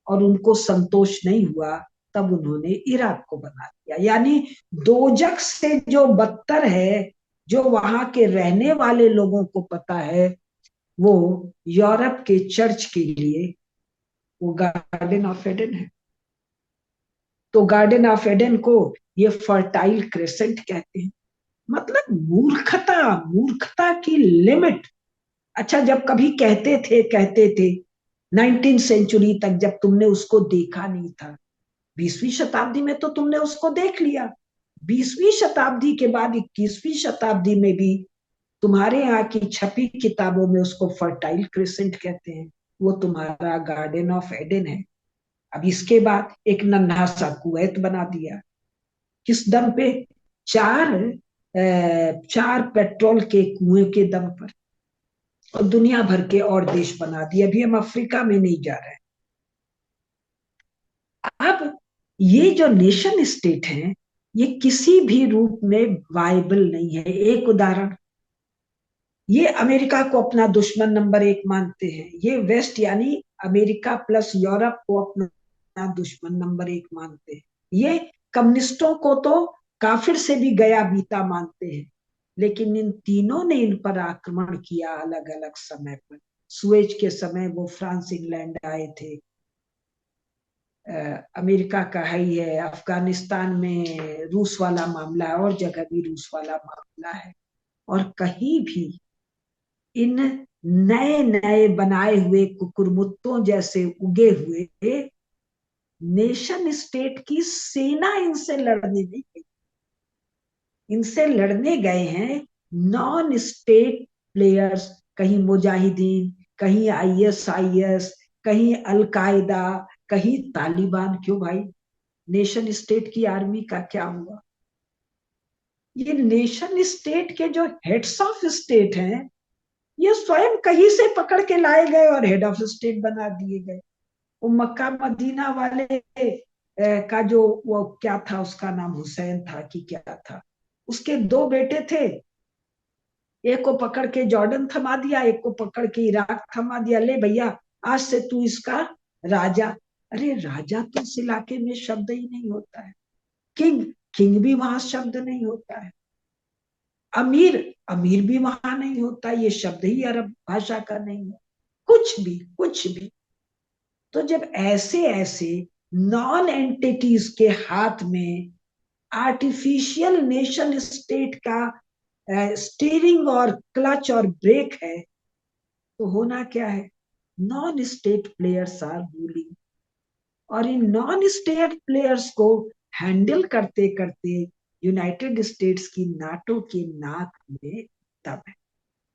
और उनको संतोष नहीं हुआ, तब उन्होंने इराक को बना दिया। यानी दोजख से जो बदतर है, जो वहां के रहने वाले लोगों को पता है, वो यूरोप के चर्च के लिए वो गार्डन ऑफ एडन है। तो गार्डन ऑफ एडन को ये फर्टाइल क्रेसेंट कहते हैं। मतलब मूर्खता, मूर्खता की लिमिट। अच्छा, जब कभी कहते थे 19th सेंचुरी तक, जब तुमने उसको देखा नहीं था, 20वीं शताब्दी में तो तुमने उसको देख लिया। 20वीं शताब्दी के बाद 21वीं शताब्दी में भी तुम्हारे यहाँ की छपी किताबों में उसको फर्टाइल क्रिसेंट कहते हैं। वो तुम्हारा गार्डन ऑफ एडन है। अब इसके बाद एक नन्हा सा कुवैत बना दिया। किस दम पे? चार पेट्रोल के कुएं के दम पर। और दुनिया भर के और देश बना दिए। अभी हम अफ्रीका में नहीं जा रहे हैं। अब ये जो नेशन स्टेट हैं, ये किसी भी रूप में वायबल नहीं है। एक उदाहरण, ये अमेरिका को अपना दुश्मन नंबर 1 मानते हैं। ये वेस्ट यानी अमेरिका प्लस यूरोप को अपना दुश्मन नंबर 1 मानते हैं। ये कम्युनिस्टों को तो काफिर से भी गया बीता मानते हैं। लेकिन इन तीनों ने इन पर आक्रमण किया अलग अलग समय पर। सुएज के समय वो फ्रांस इंग्लैंड आए थे। अमेरिका का है ही है। अफगानिस्तान में रूस वाला मामला है, और जगह भी रूस वाला मामला है। और कहीं भी इन नए नए बनाए हुए कुकुरमुत्तों जैसे उगे हुए नेशन स्टेट की सेना इनसे लड़ने नहीं गई। इनसे लड़ने गए हैं नॉन स्टेट प्लेयर्स। कहीं मुजाहिदीन, कहीं आईएसआईएस, कहीं अलकायदा, कहीं तालिबान। क्यों भाई? नेशन स्टेट की आर्मी का क्या हुआ? ये नेशन स्टेट के जो हेड्स ऑफ स्टेट हैं, ये स्वयं कहीं से पकड़ के लाए गए और हेड ऑफ स्टेट बना दिए गए। वो मक्का मदीना वाले का जो वो क्या था, उसका नाम हुसैन था कि क्या था, उसके 2 बेटे थे। एक को पकड़ के जॉर्डन थमा दिया, एक को पकड़ के इराक थमा दिया। ले भैया, आज से तू इसका राजा। अरे राजा तो इस इलाके में शब्द ही नहीं होता है। किंग, किंग भी वहां शब्द नहीं होता है। अमीर, अमीर भी वहां नहीं होता। ये शब्द ही अरब भाषा का नहीं है। कुछ भी, कुछ भी। तो जब ऐसे ऐसे नॉन एंटिटीज के हाथ में आर्टिफिशियल नेशन स्टेट का स्टीयरिंग और क्लच और ब्रेक है, तो होना क्या है? Non state players are ruling. और इन नॉन स्टेट प्लेयर्स को हैंडल करते करते यूनाइटेड स्टेट्स की नाटो के नाक में दम है।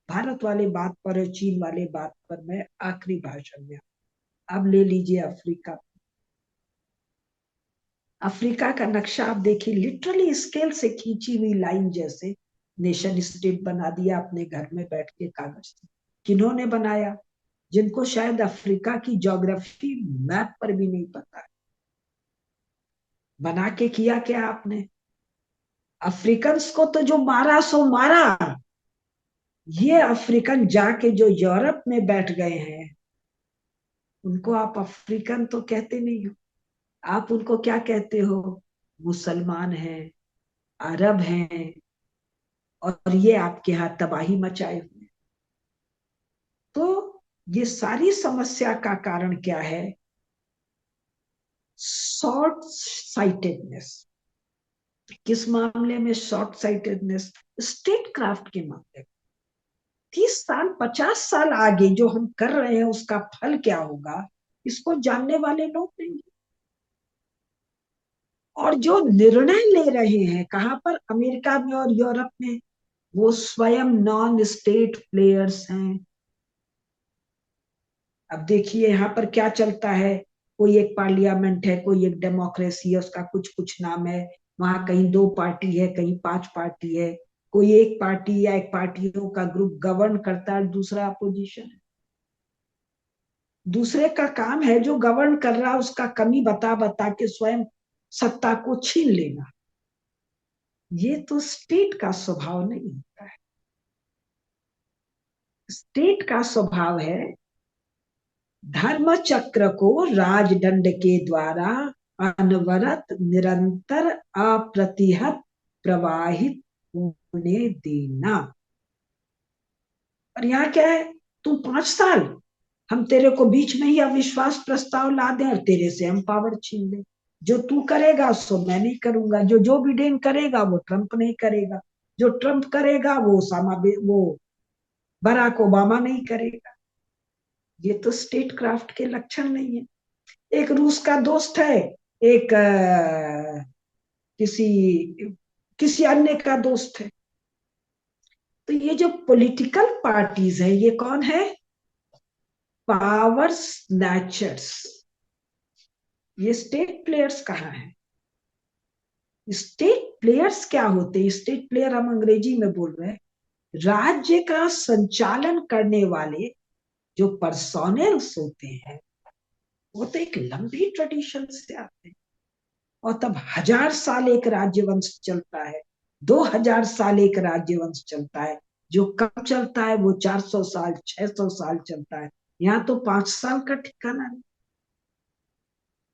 भारत वाले बात पर और चीन वाले बात पर मैं आखिरी भाषण में। अब ले लीजिए अफ्रीका। अफ्रीका का नक्शा आप देखिए, लिटरली स्केल से खींची हुई लाइन जैसे नेशन स्टेट बना दिया अपने घर में बैठ के कागज से। किन्होंने बनाया? जिनको शायद अफ्रीका की ज्योग्राफी मैप पर भी नहीं पता है। बना के किया क्या आपने? अफ्रीकन्स को तो जो मारा सो मारा। ये अफ्रीकन जाके जो यूरोप में बैठ गए हैं, उनको आप अफ्रीकन तो कहते नहीं हो। आप उनको क्या कहते हो? मुसलमान हैं, अरब हैं, और ये आपके यहाँ तबाही मचाए हुए। तो ये सारी समस्या का कारण क्या है? Short sightedness. किस मामले में शॉर्ट साइटेडनेस? स्टेट क्राफ्ट के मामले में। 30 साल 50 साल आगे जो हम कर रहे हैं, उसका फल क्या होगा, इसको जानने वाले लोग नहीं। और जो निर्णय ले रहे हैं कहाँ पर, अमेरिका में और यूरोप में, वो स्वयं नॉन स्टेट प्लेयर्स हैं। अब देखिए यहाँ पर क्या चलता है, कोई एक पार्लियामेंट है, कोई एक डेमोक्रेसी है, उसका कुछ कुछ नाम है, वहां कहीं 2 पार्टी है, कहीं 5 पार्टी है, कोई एक पार्टी या एक पार्टियों का ग्रुप गवर्न करता है, दूसरा अपोजिशन है। दूसरे का काम है जो गवर्न कर रहा है उसका कमी बता बता के स्वयं सत्ता को छीन लेना। ये तो स्टेट का स्वभाव नहीं होता है। स्टेट का स्वभाव है धर्म चक्र को राजदंड के द्वारा अनवरत निरंतर अप्रतिहत प्रवाहित होने देना। और यहाँ क्या है, तुम 5 साल हम तेरे को बीच में ही अविश्वास प्रस्ताव ला दें और तेरे से हम पावर छीन लें। जो तू करेगा सो मैं नहीं करूंगा, जो बिडेन करेगा वो ट्रंप नहीं करेगा, जो ट्रंप करेगा वो वो बराक ओबामा नहीं करेगा। ये तो स्टेट क्राफ्ट के लक्षण नहीं है। एक रूस का दोस्त है, एक किसी किसी अन्य का दोस्त है। तो ये जो पॉलिटिकल पार्टीज है ये कौन है, पावर स्नैचर्स। ये स्टेट प्लेयर्स कहाँ है। स्टेट प्लेयर्स क्या होते हैं, स्टेट प्लेयर हम अंग्रेजी में बोल रहे हैं, राज्य का संचालन करने वाले जो पर्सोनेल्स होते हैं, वो तो एक लंबी ट्रेडिशन से आते हैं। और तब 1000 साल एक राज्यवंश चलता है, 2000 साल एक राज्यवंश चलता है, जो कम चलता है वो 400 साल 600 साल चलता है। यहाँ तो 5 साल का ठिकाना नहीं।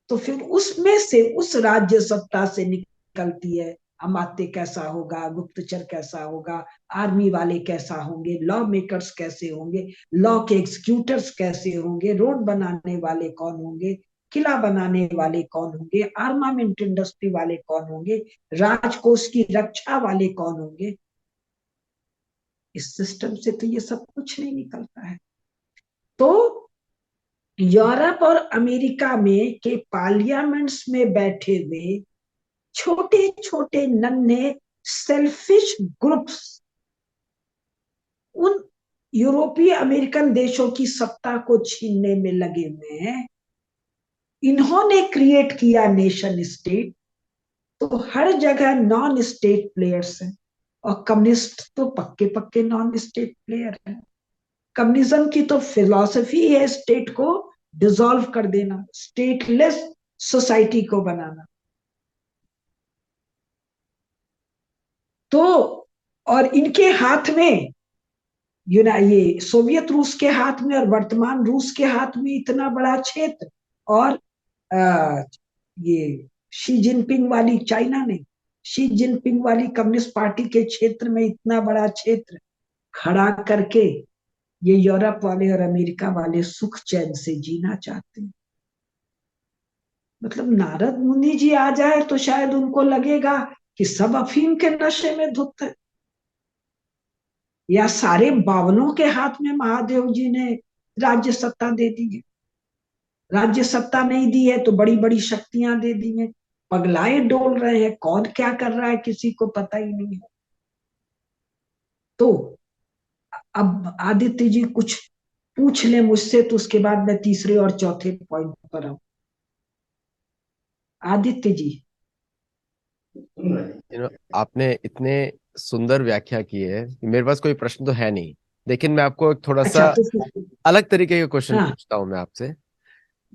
तो फिर उसमें से उस राज्य सत्ता से निकलती है अमात्य कैसा होगा, गुप्तचर कैसा होगा, आर्मी वाले कैसा होंगे, लॉ मेकर्स कैसे होंगे, लॉ के एग्जीक्यूटर्स कैसे होंगे, रोड बनाने वाले कौन होंगे, किला बनाने वाले कौन होंगे, आर्मामेंट इंडस्ट्री वाले कौन होंगे, राजकोष की रक्षा वाले कौन होंगे। इस सिस्टम से तो ये सब कुछ नहीं निकलता है। तो यूरोप और अमेरिका में के पार्लियामेंट्स में बैठे हुए छोटे छोटे नन्हे सेल्फिश ग्रुप्स उन यूरोपीय अमेरिकन देशों की सत्ता को छीनने में लगे हुए हैं। इन्होंने क्रिएट किया नेशन स्टेट। तो हर जगह नॉन स्टेट प्लेयर्स हैं, और कम्युनिस्ट तो पक्के पक्के नॉन स्टेट प्लेयर हैं। कम्युनिज्म की तो फिलॉसफी है स्टेट को डिसॉल्व कर देना, स्टेटलेस सोसाइटी को बनाना। तो और इनके हाथ में ये सोवियत रूस के हाथ में और वर्तमान रूस के हाथ में इतना बड़ा क्षेत्र, और ये शी जिनपिंग वाली चाइना ने, शी जिनपिंग वाली कम्युनिस्ट पार्टी के क्षेत्र में इतना बड़ा क्षेत्र खड़ा करके ये यूरोप वाले और अमेरिका वाले सुख चैन से जीना चाहते हैं। मतलब नारद मुनि जी आ जाए तो शायद उनको लगेगा कि सब अफीम के नशे में धुत है, या सारे बावलों के हाथ में महादेव जी ने राज्य सत्ता दे दी है। राज्य सत्ता नहीं दी है तो बड़ी बड़ी शक्तियां दे दी हैं। पगलाए डोल रहे हैं, कौन क्या कर रहा है किसी को पता ही नहीं है। तो अब आदित्य जी कुछ पूछ ले मुझसे, तो उसके बाद मैं तीसरे और चौथे पॉइंट पर आऊं। आदित्य जी। आपने इतने सुंदर व्याख्या की है कि मेरे पास कोई प्रश्न तो है नहीं, लेकिन मैं आपको एक थोड़ा सा अच्छा तो फिर अलग तरीके का क्वेश्चन हाँ, पूछता हूँ मैं आपसे।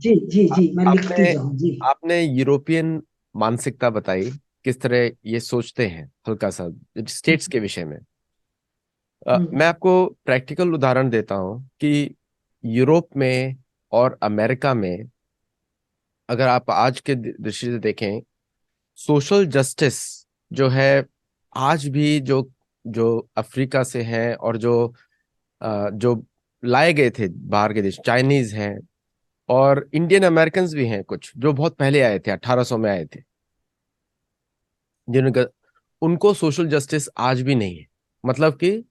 जी जी आ, जी, मैं लिखती आपने जाऊं जी। आपने यूरोपियन मानसिकता बताई, किस तरह ये सोचते हैं, हल्का सा स्टेट्स के विषय में। हम्म मैं आपको प्रैक्टिकल उदाहरण देता हूँ कि यूरोप में और अमेरिका में, अगर आप आज के दृष्टि से देखें, सोशल जस्टिस जो है, आज भी जो जो अफ्रीका से हैं और जो लाए गए थे बाहर के देश, चाइनीज हैं और इंडियन अमेरिकन भी हैं, कुछ जो बहुत पहले आए थे, 1800 में आए थे, जिनका उनको सोशल जस्टिस आज भी नहीं है। मतलब कि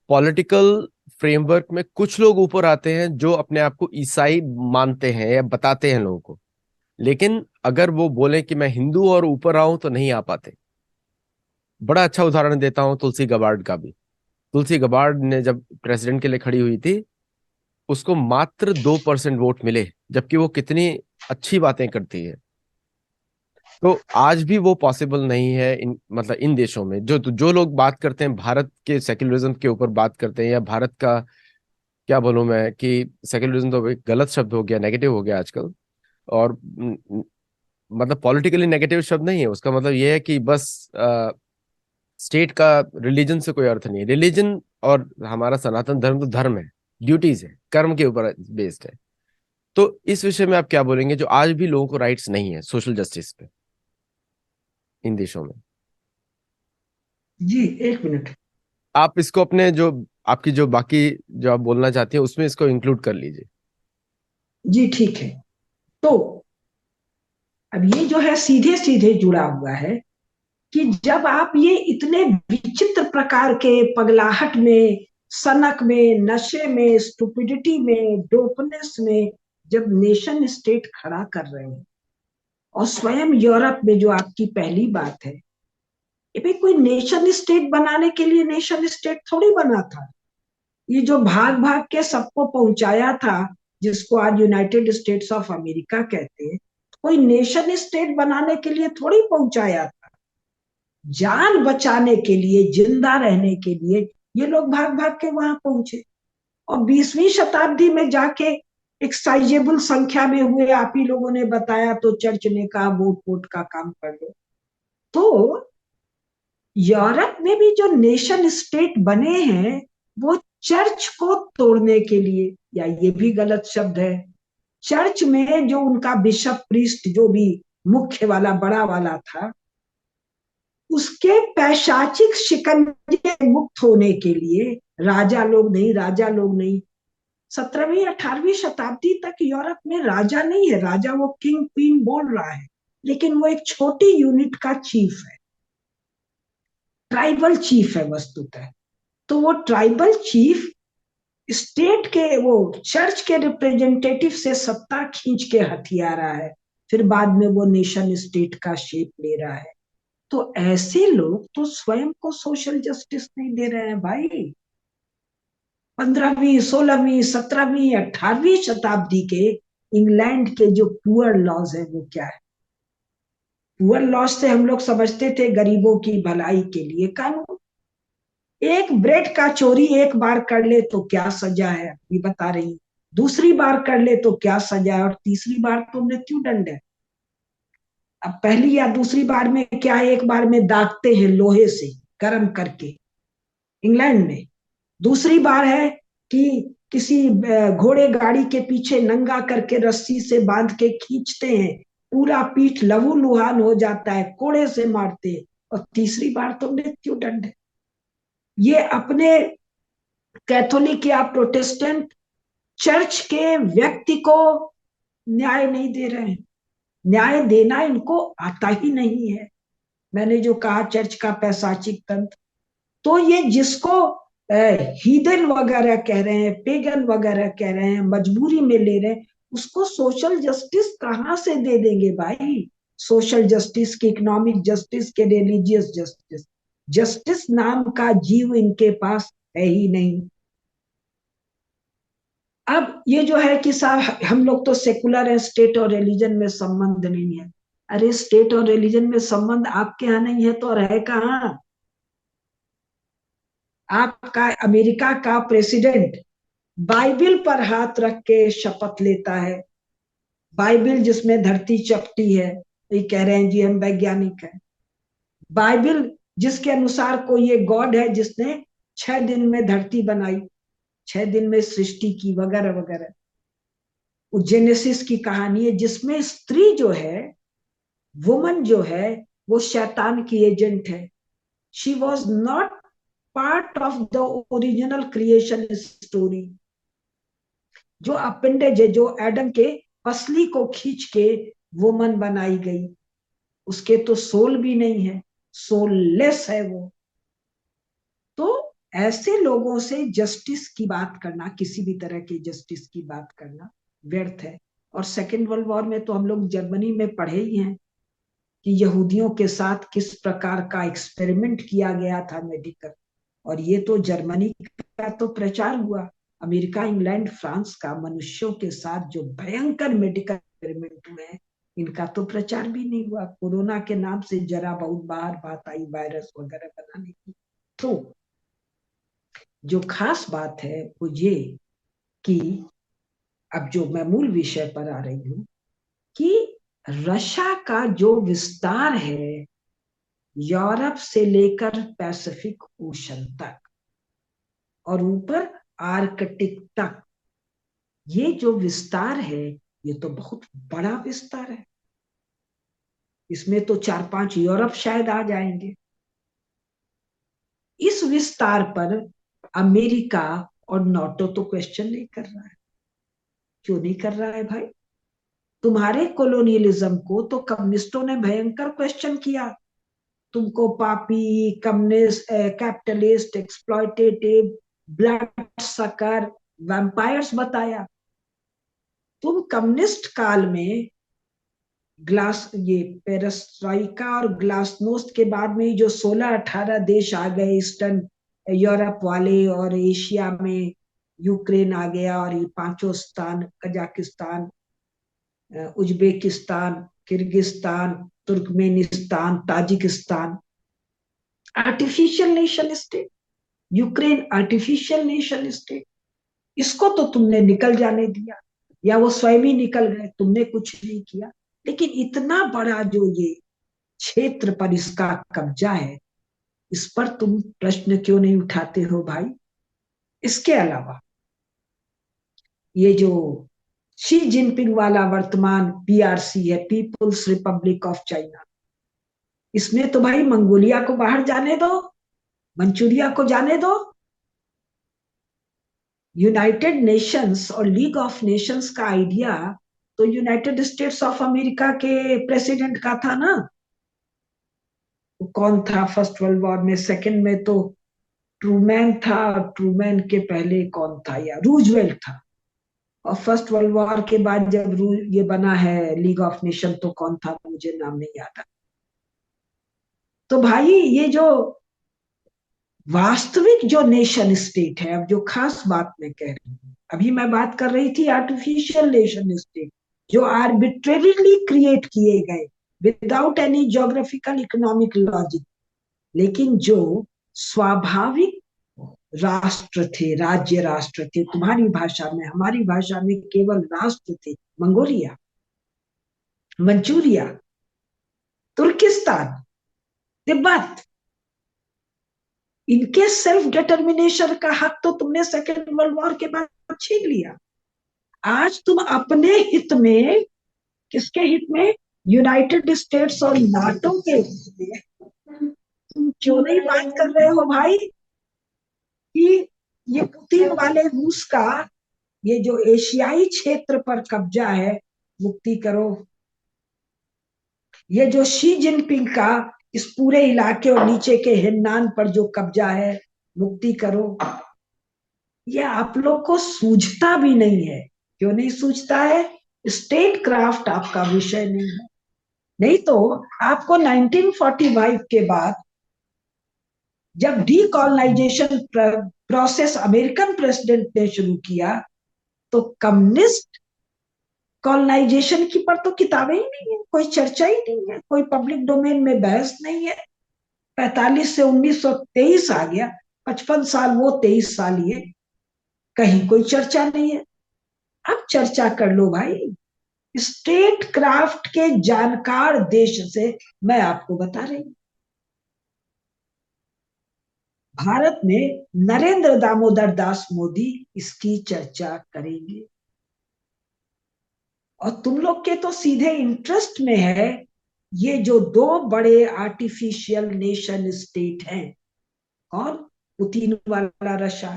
पॉलिटिकल फ्रेमवर्क में कुछ लोग ऊपर आते हैं जो अपने आप को ईसाई मानते हैं या बताते हैं लोगों को, लेकिन अगर वो बोले कि मैं हिंदू और ऊपर आऊं तो नहीं आ पाते। बड़ा अच्छा उदाहरण देता हूँ तुलसी गबार्ड का भी। तुलसी गबार्ड ने जब प्रेसिडेंट के लिए खड़ी हुई थी, उसको मात्र 2% वोट मिले, जबकि वो कितनी अच्छी बातें करती है। तो आज भी वो पॉसिबल नहीं है इन, मतलब इन देशों में जो जो लोग बात करते हैं भारत के सेक्युलरिज्म के ऊपर बात करते हैं, या भारत का, क्या बोलूं मैं, कि सेक्युलरिज्म तो एक गलत शब्द हो गया, नेगेटिव हो गया आजकल। और मतलब पॉलिटिकली नेगेटिव शब्द नहीं है उसका, मतलब ये है कि बस स्टेट का रिलीजन से कोई अर्थ नहीं है। रिलीजन और हमारा सनातन धर्म तो धर्म है, ड्यूटीज है, कर्म के ऊपर बेस्ड है। तो इस विषय में आप क्या बोलेंगे, जो आज भी लोगों को राइट्स नहीं है सोशल जस्टिस पे इन देशों में? जी, एक मिनट। आप इसको अपने जो, आपकी जो बाकी जो आप बोलना चाहती हैं उसमें इसको इंक्लूड कर लीजिए। जी ठीक है। तो अब ये जो है सीधे सीधे जुड़ा हुआ है कि जब आप ये इतने विचित्र प्रकार के पगलाहट में, सनक में, नशे में, स्टुपिडिटी में, डोपनेस में जब नेशन स्टेट खड़ा कर रहे हैं, और स्वयं यूरोप में जो आपकी पहली बात है, ये भाई कोई नेशन स्टेट बनाने के लिए नेशन स्टेट थोड़ी बना था। ये जो भाग भाग के सबको पहुंचाया था, जिसको आज यूनाइटेड स्टेट्स ऑफ अमेरिका कहते हैं, कोई नेशन स्टेट बनाने के लिए थोड़ी पहुंचाया था। जान बचाने के लिए, जिंदा रहने के लिए ये लोग भाग भाग के वहां पहुंचे। और 20वीं शताब्दी में जाके एक साइजेबल संख्या में हुए, आप ही लोगों ने बताया, तो चर्च ने कहा वोट वोट का काम कर लो। तो यूरोप में भी जो नेशन स्टेट बने हैं, वो चर्च को तोड़ने के लिए, या ये भी गलत शब्द है, चर्च में जो उनका बिशप प्रीस्ट जो भी मुख्य वाला बड़ा वाला था, उसके पैशाचिक शिकंजे मुक्त होने के लिए, राजा लोग नहीं, राजा लोग नहीं, 17वीं 18वीं शताब्दी तक यूरोप में राजा नहीं है। राजा वो किंग क्वीन बोल रहा है, लेकिन वो एक छोटी यूनिट का चीफ है, ट्राइबल चीफ है वस्तुतः। तो वो ट्राइबल चीफ स्टेट के, वो चर्च के रिप्रेजेंटेटिव से सत्ता खींच के हथिया रहा है, फिर बाद में वो नेशन स्टेट का शेप ले रहा है। तो ऐसे लोग तो स्वयं को सोशल जस्टिस नहीं दे रहे हैं भाई। 15वीं 16वीं 17वीं 18वीं शताब्दी के इंग्लैंड के जो पुअर लॉज है वो क्या है? पुअर लॉज से हम लोग समझते थे गरीबों की भलाई के लिए कानून। एक ब्रेड का चोरी एक बार कर ले तो क्या सजा है, अभी बता रही, दूसरी बार कर ले तो क्या सजा है, और तीसरी बार तो मृत्यु दंड है। अब पहली या दूसरी बार में क्या है, एक बार में दागते हैं लोहे से गर्म करके इंग्लैंड में। दूसरी बार है कि किसी घोड़े गाड़ी के पीछे नंगा करके रस्सी से बांध के खींचते हैं, पूरा पीठ लहूलुहान हो जाता है, कोड़े से मारते हैं। और तीसरी बार तो मृत्यु दंड है। ये अपने कैथोलिक या प्रोटेस्टेंट चर्च के व्यक्ति को न्याय नहीं दे रहे हैं। न्याय देना इनको आता ही नहीं है। मैंने जो कहा चर्च का पैशाचिक तंत्र, तो ये जिसको हीदन वगैरह कह रहे हैं, पेगन वगैरह कह रहे हैं, मजबूरी में ले रहे हैं, उसको सोशल जस्टिस कहाँ से दे देंगे भाई? सोशल जस्टिस की, इकोनॉमिक जस्टिस के, रिलीजियस जस्टिस, जस्टिस नाम का जीव इनके पास है ही नहीं। अब ये जो है कि साहब हम लोग तो सेकुलर है, स्टेट और रिलीजन में संबंध नहीं है। अरे स्टेट और रिलीजन में संबंध आपके यहाँ नहीं है तो और है कहाँ? आपका अमेरिका का प्रेसिडेंट बाइबिल पर हाथ रख के शपथ लेता है। बाइबिल जिसमें धरती चपटी है, ये कह रहे हैं जी हम वैज्ञानिक हैं। बाइबिल जिसके अनुसार कोई ये गॉड है जिसने 6 दिन में धरती बनाई, 6 दिन में सृष्टि की, वगैरह वगैरह। वो जेनेसिस की कहानी है जिसमें स्त्री जो है, वुमन जो है, वो शैतान की एजेंट है। She was not part of the original creation story. जो अपेंडेज है, जो एडम के पसली को खींच के वुमन बनाई गई, उसके तो सोल भी नहीं है, सोललेस है वो। तो ऐसे लोगों से जस्टिस की बात करना, किसी भी तरह के जस्टिस की बात करना व्यर्थ है। और सेकेंड वर्ल्ड वॉर में तो हम लोग जर्मनी में पढ़े ही हैं कि यहूदियों के साथ किस प्रकार का एक्सपेरिमेंट किया गया था मेडिकल। और ये तो जर्मनी का तो प्रचार हुआ, अमेरिका, इंग्लैंड, फ्रांस का मनुष्यों के साथ जो भयंकर मेडिकल एक्सपेरिमेंट हुए हैं, इनका तो प्रचार भी नहीं हुआ। कोरोना के नाम से जरा बहुत बाहर बात आई वायरस वगैरह बनाने की। तो जो खास बात है वो ये कि अब जो मैं मूल विषय पर आ रही हूँ कि रशिया का जो विस्तार है यूरोप से लेकर पैसिफिक ओशन तक और ऊपर आर्कटिक तक, ये जो विस्तार है ये तो बहुत बड़ा विस्तार है। इसमें तो 4-5 यूरोप शायद आ जाएंगे। इस विस्तार पर अमेरिका और नाटो तो क्वेश्चन नहीं कर रहा है। क्यों नहीं कर रहा है भाई? तुम्हारे कॉलोनियलिज्म को तो कम्युनिस्टों ने भयंकर क्वेश्चन किया, तुमको पापी, communist, capitalist, exploitative, blood sucker, vampires बताया। तुम कम्युनिस्ट काल में ग्लास ये पेरेस्ट्राइका और ग्लासनोस्ट के बाद में जो 16-18 देश आ गए ईस्टर्न यूरोप वाले, और एशिया में यूक्रेन आ गया, और ये पांचों स्थान Kazakhstan, Uzbekistan, Kyrgyzstan, Turkmenistan, Tajikistan, artificial nation state. Ukraine artificial nation state, इसको तो तुमने निकल जाने दिया, या वो स्वयं ही निकल गए, तुमने कुछ नहीं किया। लेकिन इतना बड़ा जो ये क्षेत्र पर इसका कब्जा है, इस पर तुम प्रश्न क्यों नहीं उठाते हो भाई? इसके अलावा ये जो शी जिनपिंग वाला वर्तमान पीआरसी है, पीपुल्स रिपब्लिक ऑफ चाइना, इसमें तो भाई मंगोलिया को बाहर जाने दो, मंचूरिया को जाने दो। यूनाइटेड नेशंस और लीग ऑफ नेशंस का आइडिया तो यूनाइटेड स्टेट्स ऑफ अमेरिका के प्रेसिडेंट का था ना। वो कौन था फर्स्ट वर्ल्ड वॉर में? सेकंड में तो ट्रूमैन था, ट्रूमैन के पहले कौन था? या रूजवेल्ट था। और फर्स्ट वर्ल्ड वॉर के बाद जब ये बना है लीग ऑफ नेशन, तो कौन था? मुझे नाम नहीं याद। तो भाई ये जो वास्तविक जो नेशन स्टेट है, अब जो खास बात मैं कह रही हूँ, अभी मैं बात कर रही थी आर्टिफिशियल नेशन स्टेट जो आर्बिट्रेरीली क्रिएट किए गए without any geographical economic logic, लेकिन जो स्वाभाविक राष्ट्र थे, राज्य राष्ट्र थे, तुम्हारी भाषा में, हमारी भाषा में केवल राष्ट्र थे। मंगोलिया, मंचूरिया, तुर्किस्तान, तिब्बत, इनके सेल्फ डिटर्मिनेशन का हक तो तुमने सेकेंड वर्ल्ड वॉर के बाद छीन लिया। आज तुम अपने हित में, किसके हित में? यूनाइटेड स्टेट्स और नाटो के हित में तुम क्यों नहीं बात कर रहे हो भाई कि ये पुतिन वाले रूस का ये जो एशियाई क्षेत्र पर कब्जा है, मुक्ति करो। ये जो शी जिनपिंग का इस पूरे इलाके और नीचे के हिन्नान पर जो कब्जा है, मुक्ति करो। ये आप लोग को सूझता भी नहीं है। क्यों नहीं सूझता है? स्टेट क्राफ्ट आपका विषय नहीं है। नहीं तो आपको 1945 के बाद जब डीकॉलोनाइजेशन प्रोसेस अमेरिकन प्रेसिडेंट ने शुरू किया, तो कम्युनिस्ट कॉलोनाइजेशन की पर तो किताबें ही नहीं है, कोई चर्चा ही नहीं है, कोई पब्लिक डोमेन में बहस नहीं है। 45 से 1923 आ गया, 55 साल वो, 23 साल ये, कहीं कोई चर्चा नहीं है। अब चर्चा कर लो भाई। स्टेट क्राफ्ट के जानकार देश से मैं आपको बता रही हूं, भारत में नरेंद्र दामोदर दास मोदी इसकी चर्चा करेंगे। और तुम लोग के तो सीधे इंटरेस्ट में है ये जो दो बड़े आर्टिफिशियल नेशन स्टेट हैं, और पुतिन वाला रशिया।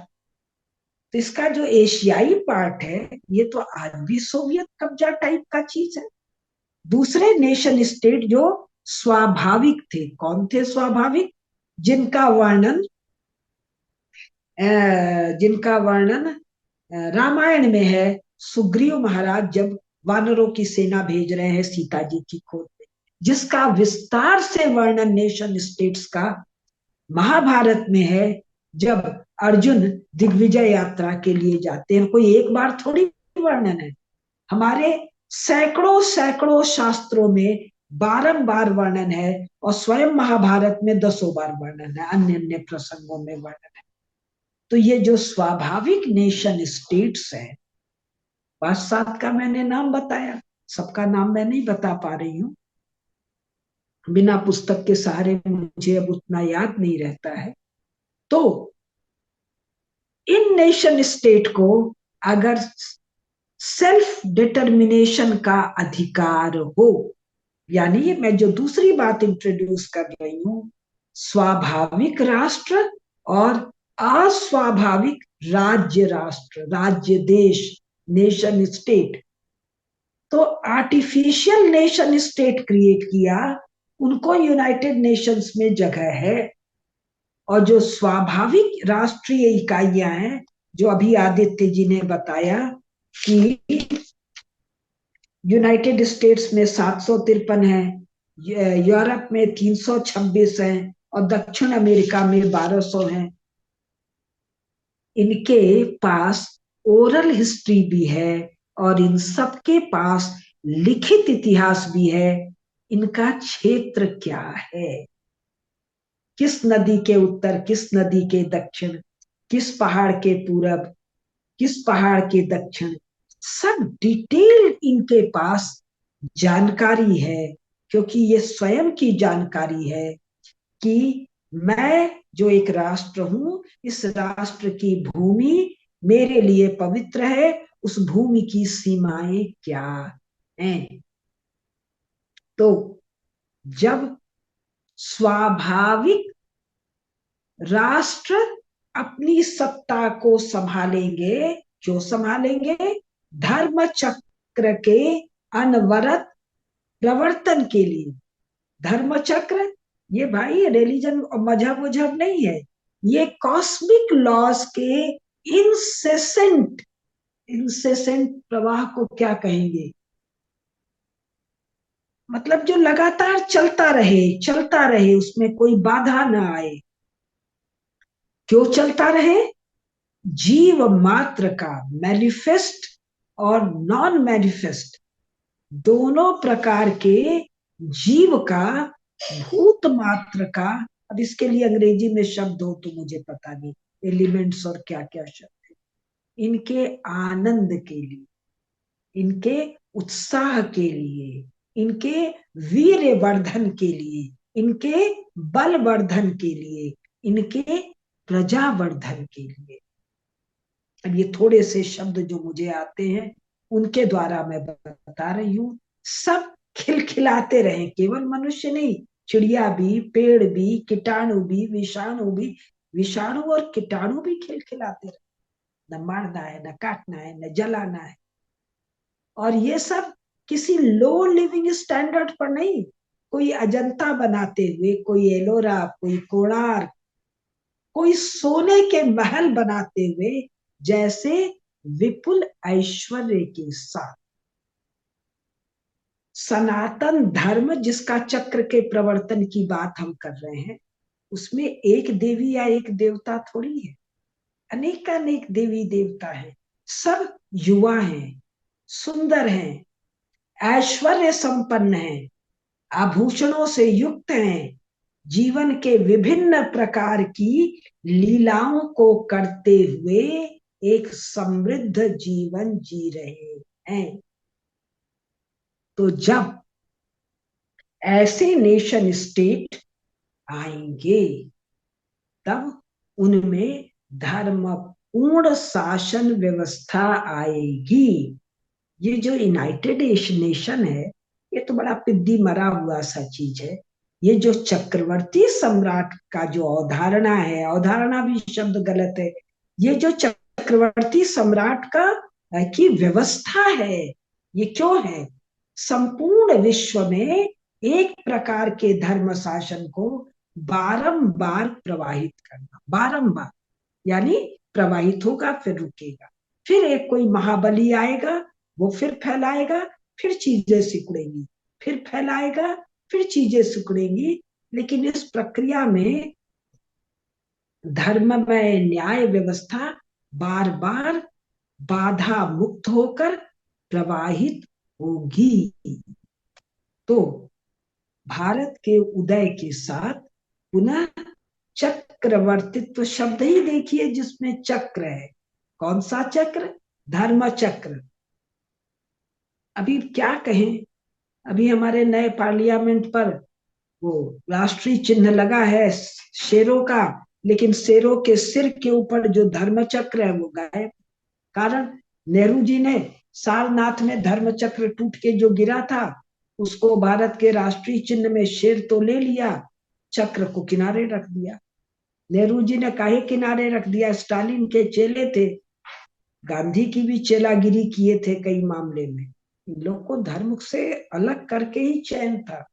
तो इसका जो एशियाई पार्ट है, ये तो आज भी सोवियत कब्जा टाइप का चीज है। दूसरे नेशन स्टेट जो स्वाभाविक थे, कौन थे स्वाभाविक? जिनका वर्णन जिनका वर्णन रामायण में है। सुग्रीव महाराज जब वानरों की सेना भेज रहे हैं सीता जी की खोज में, जिसका विस्तार से वर्णन नेशन स्टेट्स का महाभारत में है। जब अर्जुन दिग्विजय यात्रा के लिए जाते हैं, कोई एक बार थोड़ी वर्णन है, हमारे सैकड़ों सैकड़ों शास्त्रों में बारंबार वर्णन है, और स्वयं महाभारत में दसों बार वर्णन है, अन्य अन्य प्रसंगों में वर्णन है। तो ये जो स्वाभाविक नेशन स्टेट्स है, 5-7 का मैंने नाम बताया, सबका नाम मैं नहीं बता पा रही हूं, बिना पुस्तक के सहारे मुझे अब उतना याद नहीं रहता है। तो इन नेशन स्टेट को अगर सेल्फ डिटर्मिनेशन का अधिकार हो, यानी मैं जो दूसरी बात इंट्रोड्यूस कर रही हूं, स्वाभाविक राष्ट्र और अस्वाभाविक राज्य राष्ट्र, राज्य देश, नेशन स्टेट, तो आर्टिफिशियल नेशन स्टेट क्रिएट किया, उनको यूनाइटेड नेशंस में जगह है। और जो स्वाभाविक राष्ट्रीय इकाइयां हैं, जो अभी आदित्य जी ने बताया कि यूनाइटेड स्टेट्स में 753 है, यूरोप में 326 है, और दक्षिण अमेरिका में 1200 है। इनके पास ओरल हिस्ट्री भी है, और इन सबके पास लिखित इतिहास भी है। इनका क्षेत्र क्या है, किस नदी के उत्तर, किस नदी के दक्षिण, किस पहाड़ के पूरब, किस पहाड़ के दक्षिण, सब डिटेल इनके पास जानकारी है। क्योंकि ये स्वयं की जानकारी है कि मैं जो एक राष्ट्र हूं, इस राष्ट्र की भूमि मेरे लिए पवित्र है, उस भूमि की सीमाएं क्या हैं। तो जब स्वाभाविक राष्ट्र अपनी सत्ता को संभालेंगे, जो संभालेंगे धर्म चक्र के अनवरत प्रवर्तन के लिए। धर्म चक्र ये भाई रिलीजन और मजहब वजहब नहीं है, ये कॉस्मिक लॉज के इंसेसेंट इंसेसेंट प्रवाह को क्या कहेंगे, मतलब जो लगातार चलता रहे, उसमें कोई बाधा ना आए। क्यों चलता रहे? जीव मात्र का मैनिफेस्ट और नॉन मैनिफेस्ट दोनों प्रकार के जीव का, भूत मात्र का, अब इसके लिए अंग्रेजी में शब्द हो तो मुझे पता नहीं, एलिमेंट्स और क्या क्या शब्द है, इनके आनंद के लिए, इनके उत्साह के लिए, इनके वीर्य वर्धन के लिए, इनके बल वर्धन के लिए, इनके प्रजावर्धन के लिए। अब ये थोड़े से शब्द जो मुझे आते हैं उनके द्वारा मैं बता रही हूं। सब खिलखिलाते रहे, केवल मनुष्य नहीं, चिड़िया भी, पेड़ भी, कीटाणु भी, विषाणु भी, विषाणु और कीटाणु भी खिलखिलाते रहे। न मारना है, न काटना है, न जलाना है। और ये सब किसी लो लिविंग स्टैंडर्ड पर नहीं, कोई अजंता बनाते हुए, कोई एलोरा, कोई कोणार्क, कोई सोने के महल बनाते हुए, जैसे विपुल ऐश्वर्य के साथ। सनातन धर्म जिसका चक्र के प्रवर्तन की बात हम कर रहे हैं, उसमें एक देवी या एक देवता थोड़ी है, अनेकानेक देवी देवता है, सब युवा हैं, सुंदर हैं, ऐश्वर्य संपन्न हैं, आभूषणों से युक्त हैं, जीवन के विभिन्न प्रकार की लीलाओं को करते हुए एक समृद्ध जीवन जी रहे हैं। तो जब ऐसे नेशन स्टेट आएंगे, तब उनमें धर्म पूर्ण शासन व्यवस्था आएगी। ये जो यूनाइटेड नेशन है, ये तो बड़ा पिद्दी मरा हुआ सा चीज है। ये जो चक्रवर्ती सम्राट का जो अवधारणा है, अवधारणा भी शब्द गलत है, ये जो चक्रवर्ती सम्राट का की व्यवस्था है, ये क्यों है? संपूर्ण विश्व में एक प्रकार के धर्म शासन को बारंबार प्रवाहित करना, बारंबार, यानी प्रवाहित होगा फिर रुकेगा, फिर एक कोई महाबली आएगा, वो फिर फैलाएगा, फिर चीजें सिकुड़ेंगी, फिर फैलाएगा, फिर चीजें सिकुड़ेंगी। लेकिन इस प्रक्रिया में धर्ममय न्याय व्यवस्था बार बार बाधा मुक्त होकर प्रवाहित होगी। तो भारत के उदय के साथ पुनः चक्रवर्तित्व शब्द ही देखिए जिसमें चक्र है। कौन सा चक्र? धर्म चक्र। अभी क्या कहें, अभी हमारे नए पार्लियामेंट पर वो राष्ट्रीय चिन्ह लगा है शेरों का, लेकिन शेरों के सिर के ऊपर जो धर्म चक्र है वो गायब। कारण, नेहरू जी ने सारनाथ में धर्म चक्र टूट के जो गिरा था उसको भारत के राष्ट्रीय चिन्ह में शेर तो ले लिया, चक्र को किनारे रख दिया। नेहरू जी ने काहे किनारे रख दिया? स्टालिन के चेले थे, गांधी की भी चेलागिरी किए थे कई मामले में। इन लोग को धर्म से अलग करके ही चैन था।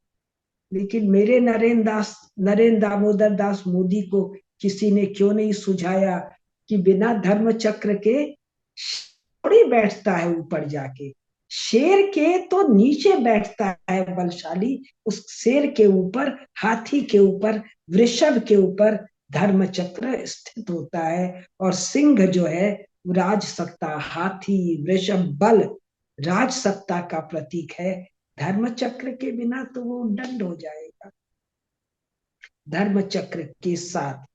लेकिन मेरे नरेंद्र दामोदर दास मोदी को किसी ने क्यों नहीं सुझाया कि बिना धर्म चक्र के थोड़ी बैठता है ऊपर जाके, शेर के तो नीचे बैठता है बलशाली, उस शेर के ऊपर, हाथी के ऊपर, वृषभ के ऊपर धर्म चक्र स्थित होता है। और सिंह जो है राज सत्ता, हाथी वृषभ बल राज सत्ता का प्रतीक है। धर्म चक्र के बिना तो वो दंड हो जाएगा। धर्म चक्र के साथ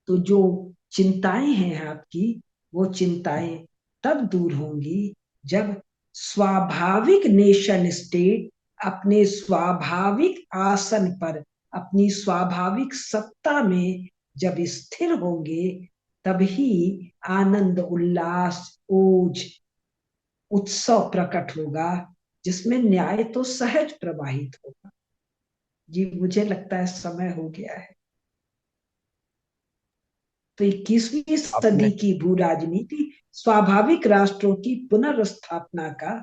तो जो चिंताएं हैं आपकी, वो चिंताएं तब दूर होंगी जब स्वाभाविक नेशन स्टेट अपने स्वाभाविक आसन पर, अपनी स्वाभाविक सत्ता में जब स्थिर होंगे, तभी आनंद उल्लास ओज उत्सव प्रकट होगा, जिसमें न्याय तो सहज प्रवाहित होगा। जी मुझे लगता है समय हो गया है। तो 21वीं सदी आपने की भू राजनीति स्वाभाविक राष्ट्रों की पुनर्स्थापना का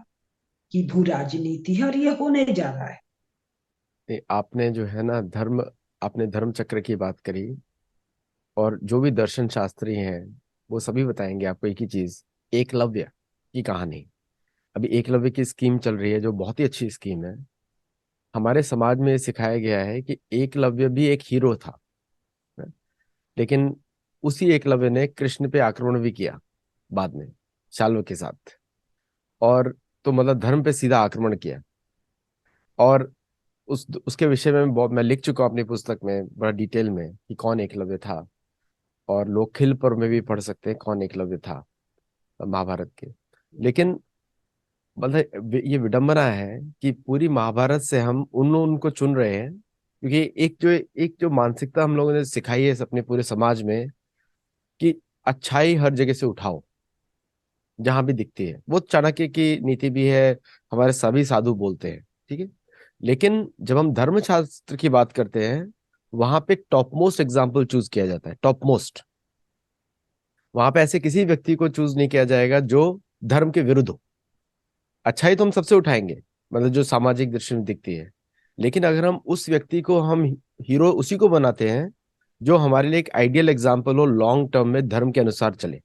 की भू राजनीति है, और ये होने जा रहा है। आपने जो है ना आपने धर्म चक्र की बात करी, और जो भी दर्शन शास्त्री हैं वो सभी बताएंगे आपको एक ही चीज, एकलव्य की कहानी। अभी एकलव्य की स्कीम चल रही है जो बहुत ही अच्छी स्कीम है। हमारे समाज में सिखाया गया है कि एकलव्य भी एक हीरो था, लेकिन उसी एकलव्य ने कृष्ण पे आक्रमण भी किया बाद में, शाल्व के साथ। और तो मतलब धर्म पे सीधा आक्रमण किया। और उसके विषय में मैं लिख चुका हूँ अपनी पुस्तक में बड़ा डिटेल में कि कौन एकलव्य था। और लोग खिल पर में भी पढ़ सकते हैं कौन एकलव्य था महाभारत के। लेकिन मतलब ये विडंबना है कि पूरी महाभारत से हम उनको चुन रहे हैं, क्योंकि एक जो मानसिकता हम लोगों ने सिखाई है अपने पूरे समाज में कि अच्छाई हर जगह से उठाओ जहां भी दिखती है। वो चाणक्य की नीति भी है, हमारे सभी साधु बोलते हैं, ठीक है। लेकिन जब हम धर्मशास्त्र की बात करते हैं, वहां पे टॉप मोस्ट एग्जाम्पल चूज किया जाता है, टॉप मोस्ट। वहां पे ऐसे किसी व्यक्ति को चूज नहीं किया जाएगा जो धर्म के विरुद्ध हो। अच्छाई तो हम सबसे उठाएंगे, मतलब जो सामाजिक दृष्टि में दिखती है। लेकिन अगर हम उस व्यक्ति को हम हीरो उसी को बनाते हैं जो हमारे लिए एक आइडियल एग्जाम्पल हो, लॉन्ग टर्म में धर्म के अनुसार चले,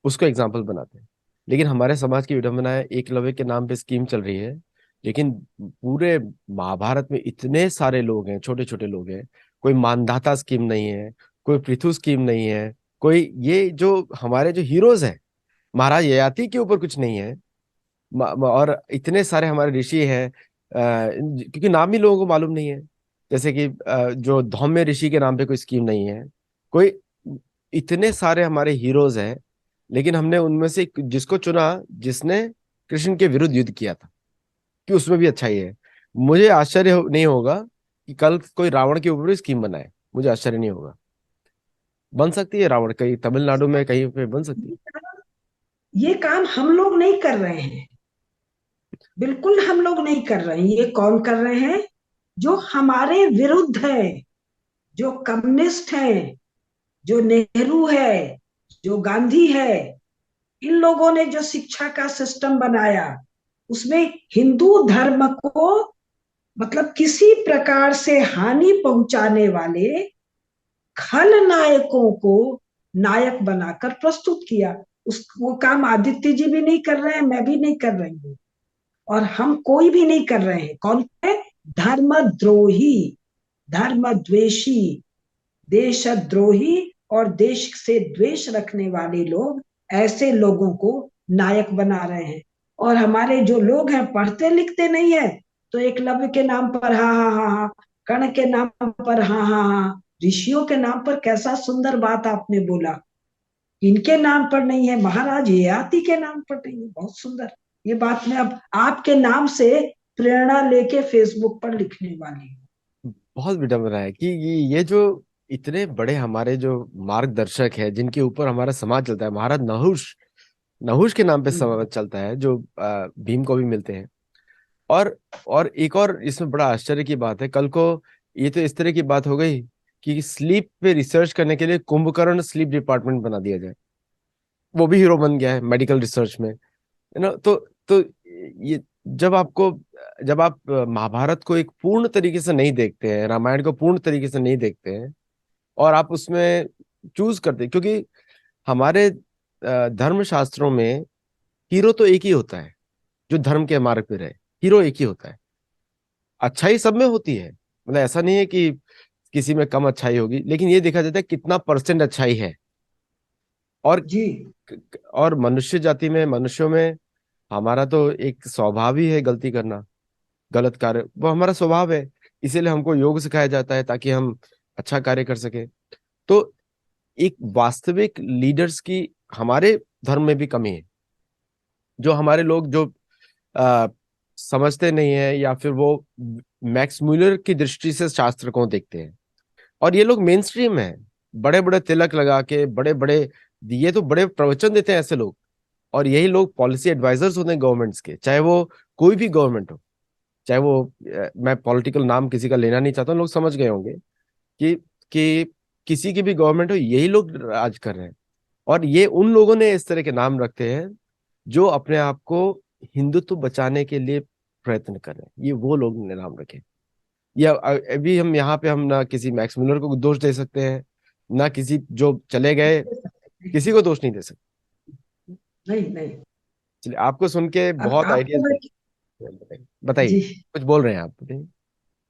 उसको एग्जाम्पल बनाते हैं। लेकिन हमारे समाज की विडंबना है, एकलव्य के नाम पे स्कीम चल रही है, लेकिन पूरे महाभारत में इतने सारे लोग हैं, छोटे छोटे लोग हैं। कोई मानधाता स्कीम नहीं है, कोई पृथु स्कीम नहीं है, कोई ये जो हमारे जो हीरोज हैं, महाराज ययाति के ऊपर कुछ नहीं है। और इतने सारे हमारे ऋषि हैं, क्योंकि नाम ही लोगों को मालूम नहीं है। जैसे कि जो धौम्य ऋषि के नाम पे कोई स्कीम नहीं है, कोई। इतने सारे हमारे हीरोज हैं, लेकिन हमने उनमें से जिसको चुना जिसने कृष्ण के विरुद्ध युद्ध किया था, कि उसमें भी अच्छाई है। मुझे आश्चर्य नहीं होगा कि कल कोई रावण के ऊपर भी स्कीम बनाए, मुझे आश्चर्य नहीं होगा। बन सकती है रावण, कहीं तमिलनाडु में कहीं पे बन सकती है। ये काम हम लोग नहीं कर रहे हैं, बिल्कुल हम लोग नहीं कर रहे हैं। ये कौन कर रहे हैं? जो हमारे विरुद्ध है, जो कम्युनिस्ट है, जो नेहरू है, जो गांधी है। इन लोगों ने जो शिक्षा का सिस्टम बनाया, उसमें हिंदू धर्म को मतलब किसी प्रकार से हानि पहुंचाने वाले खलनायकों को नायक बनाकर प्रस्तुत किया। उस वो काम आदित्य जी भी नहीं कर रहे हैं, मैं भी नहीं कर रही हूँ। और हम कोई भी नहीं कर रहे हैं। कौन है? धर्मद्रोही, धर्मद्वेषी, देशद्रोही और देश से द्वेष रखने वाले लोग ऐसे लोगों को नायक बना रहे हैं। और हमारे जो लोग हैं पढ़ते लिखते नहीं है, तो एकलव्य के नाम पर हा हा हा हा, कर्ण के नाम पर हा हा हा, ऋषियों के नाम पर कैसा सुंदर बात आपने बोला, इनके नाम पर नहीं है, महाराज ययाति के नाम पर नहीं है, बहुत सुंदर। ये बात मैं अब आपके नाम से प्रेरणा लेके फेसबुक पर लिखने वाली हूँ। बहुत विडंबना है कि ये जो इतने बड़े हमारे जो मार्गदर्शक है, जिनके ऊपर हमारा समाज चलता है, महाराज नहुष, नहुष के नाम पे हम्म, समाज चलता है, जो भीम को भी मिलते हैं। और और एक और इसमें बड़ा आश्चर्य की बात है, कल को ये तो इस तरह की बात हो गई कि स्लीप पे रिसर्च करने के लिए कुंभकर्ण स्लीप डिपार्टमेंट बना दिया जाए, वो भी हीरो बन गया है मेडिकल रिसर्च में, है ना। तो ये जब आपको, जब आप महाभारत को एक पूर्ण तरीके से नहीं देखते हैं, रामायण को पूर्ण तरीके से नहीं देखते हैं, और आप उसमें चूज करते हैं, क्योंकि हमारे धर्म शास्त्रों में हीरो तो एक ही होता है, जो धर्म के मार्ग पे रहे, हीरो एक ही होता है। अच्छाई सब में होती है, मतलब ऐसा नहीं है कि किसी में कम अच्छाई होगी, लेकिन ये देखा जाता है कितना परसेंट अच्छाई है। और जी और मनुष्य जाति में, मनुष्यों में हमारा तो एक स्वभाव ही है गलती करना, गलत कार्य, वो हमारा स्वभाव है। इसीलिए हमको योग सिखाया जाता है ताकि हम अच्छा कार्य कर सके। तो एक वास्तविक लीडर्स की हमारे धर्म में भी कमी है, जो हमारे लोग जो आ, समझते नहीं है, या फिर वो मैक्स म्यूलर की दृष्टि से शास्त्र को देखते हैं। और ये लोग मेन स्ट्रीम है, बड़े बड़े तिलक लगा के, बड़े बड़े, ये तो बड़े प्रवचन देते हैं ऐसे लोग। और यही लोग पॉलिसी एडवाइजर्स होते हैं गवर्नमेंट्स के, चाहे वो कोई भी गवर्नमेंट हो, चाहे वो मैं पॉलिटिकल नाम किसी का लेना नहीं चाहता हूं, लोग समझ गए होंगे कि किसी की भी गवर्नमेंट हो, यही लोग राज कर रहे हैं। और ये उन लोगों ने इस तरह के नाम रखते हैं जो अपने आप को हिंदुत्व बचाने के लिए प्रयत्न कर रहे हैं, ये वो लोग ने नाम रखे। या अभी हम यहाँ पे हम ना किसी मैक्स मिलर को दोष दे सकते हैं, ना किसी जो चले गए, किसी को दोष नहीं दे सकते। नहीं नहीं। चलिए, आपको सुन के अब बहुत आपको आइडियाज मैं, बताइए बताइए। जी कुछ बोल रहे हैं आप, बताइए।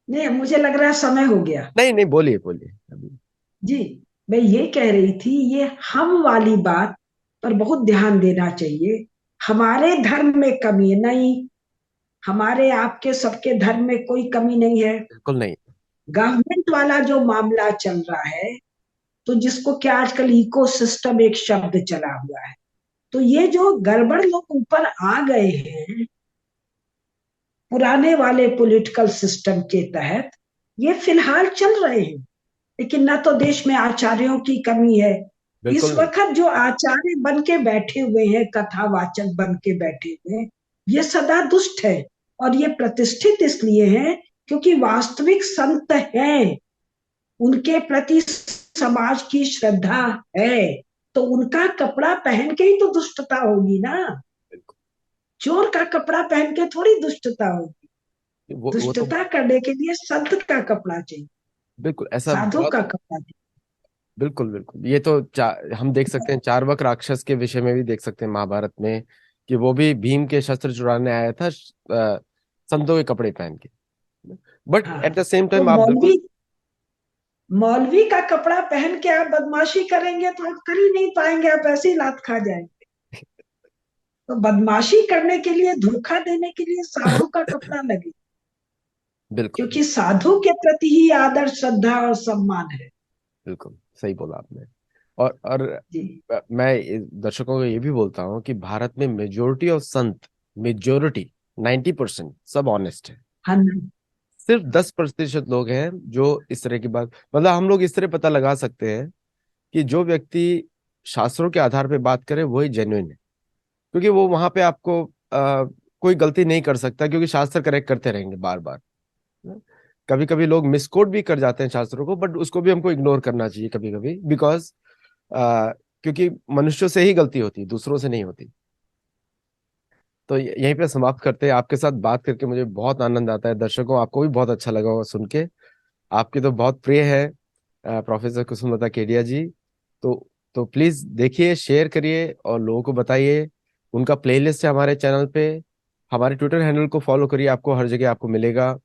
नहीं, मुझे लग रहा है समय हो गया। नहीं नहीं, बोलिए बोलिए अभी। जी, मैं ये कह रही थी, ये हम वाली बात पर बहुत ध्यान देना चाहिए। हमारे धर्म में कमी नहीं, हमारे आपके सबके धर्म में कोई कमी नहीं है। बिल्कुल नहीं। गवर्नमेंट वाला जो मामला चल रहा है, तो जिसको क्या आजकल इकोसिस्टम एक शब्द चला हुआ है, तो ये जो गड़बड़ लोग ऊपर आ गए हैं पुराने वाले पॉलिटिकल सिस्टम के तहत, ये फिलहाल चल रहे हैं। लेकिन ना तो देश में आचार्यों की कमी है। इस बिल्कुल नहीं। वक्त जो आचार्य बन के बैठे हुए हैं, कथावाचक बन के बैठे हुए हैं, ये सदा दुष्ट है। और ये प्रतिष्ठित इसलिए है क्योंकि वास्तविक संत हैं, उनके प्रति समाज की श्रद्धा है, तो उनका कपड़ा पहन के ही तो दुष्टता होगी ना। बिल्कुल। चोर का कपड़ा पहन के थोड़ी दुष्टता होगी। वो तो दुष्टता करने के लिए संत का कपड़ा चाहिए, बिल्कुल ऐसा साधु बहुत। का कपड़ा बिल्कुल बिल्कुल, ये तो हम देख सकते हैं, चार्वाक राक्षस के विषय में भी देख सकते हैं महाभारत में, कि वो भी भीम के शस्त्र चुराने आया था संतों के कपड़े पहन के। बट चाहिए। एट हाँ, द सेम तो टाइम आप बिल्कुल। मौलवी का कपड़ा पहन के आप बदमाशी करेंगे तो आप कर ही नहीं पाएंगे, आप ऐसे ही लात खा जाएंगे। तो बदमाशी करने के लिए, धोखा देने के लिए साधु का कपड़ा लगे, बिल्कुल क्योंकि साधु के प्रति ही आदर, श्रद्धा और सम्मान है। बिल्कुल सही बोला आपने। और जी मैं दर्शकों को ये भी बोलता हूँ कि भारत में मेजोरिटी ऑफ संत, मेजोरिटी 90% सब ऑनेस्ट है। हाँ नहीं, सिर्फ 10% लोग हैं जो इस तरह की बात, मतलब हम लोग इस तरह पता लगा सकते हैं कि जो व्यक्ति शास्त्रों के आधार पे बात करे वही जेन्युइन है, क्योंकि वो वहां पे आपको कोई गलती नहीं कर सकता, क्योंकि शास्त्र करेक्ट करते रहेंगे बार बार। कभी कभी लोग मिसकोट भी कर जाते हैं शास्त्रों को, बट उसको भी हमको इग्नोर करना चाहिए कभी कभी, बिकॉज क्योंकि मनुष्यों से ही गलती होती है, दूसरों से नहीं होती। तो यहीं पे समाप्त करते हैं। आपके साथ बात करके मुझे बहुत आनंद आता है, दर्शकों आपको भी बहुत अच्छा लगा होगा सुन के। आपके तो बहुत प्रिय है प्रोफेसर कुसुमलता केडिया जी। तो प्लीज देखिए, शेयर करिए और लोगों को बताइए। उनका प्लेलिस्ट है हमारे चैनल पे, हमारे ट्विटर हैंडल को फॉलो करिए, आपको हर जगह आपको मिलेगा।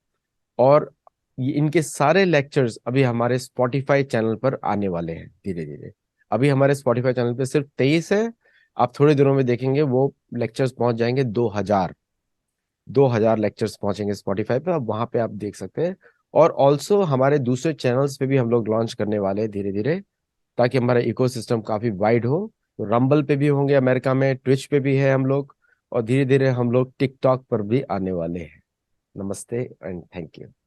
और ये इनके सारे लेक्चर्स अभी हमारे स्पॉटिफाई चैनल पर आने वाले हैं धीरे धीरे। अभी हमारे स्पॉटिफाई चैनल पे सिर्फ 23 है। आप थोड़े दिनों में देखेंगे वो लेक्चर्स पहुंच जाएंगे 2000 लेक्चर्स पहुंचेंगे स्पॉटिफाई पे, अब वहां पे आप देख सकते हैं। और ऑल्सो हमारे दूसरे चैनल्स पे भी हम लोग लॉन्च करने वाले हैं धीरे धीरे, ताकि हमारा इकोसिस्टम काफी वाइड हो। तो रंबल पे भी होंगे अमेरिका में, ट्विच पे भी है हम लोग, और धीरे धीरे हम लोग टिकटॉक पर भी आने वाले हैं। नमस्ते एंड थैंक यू।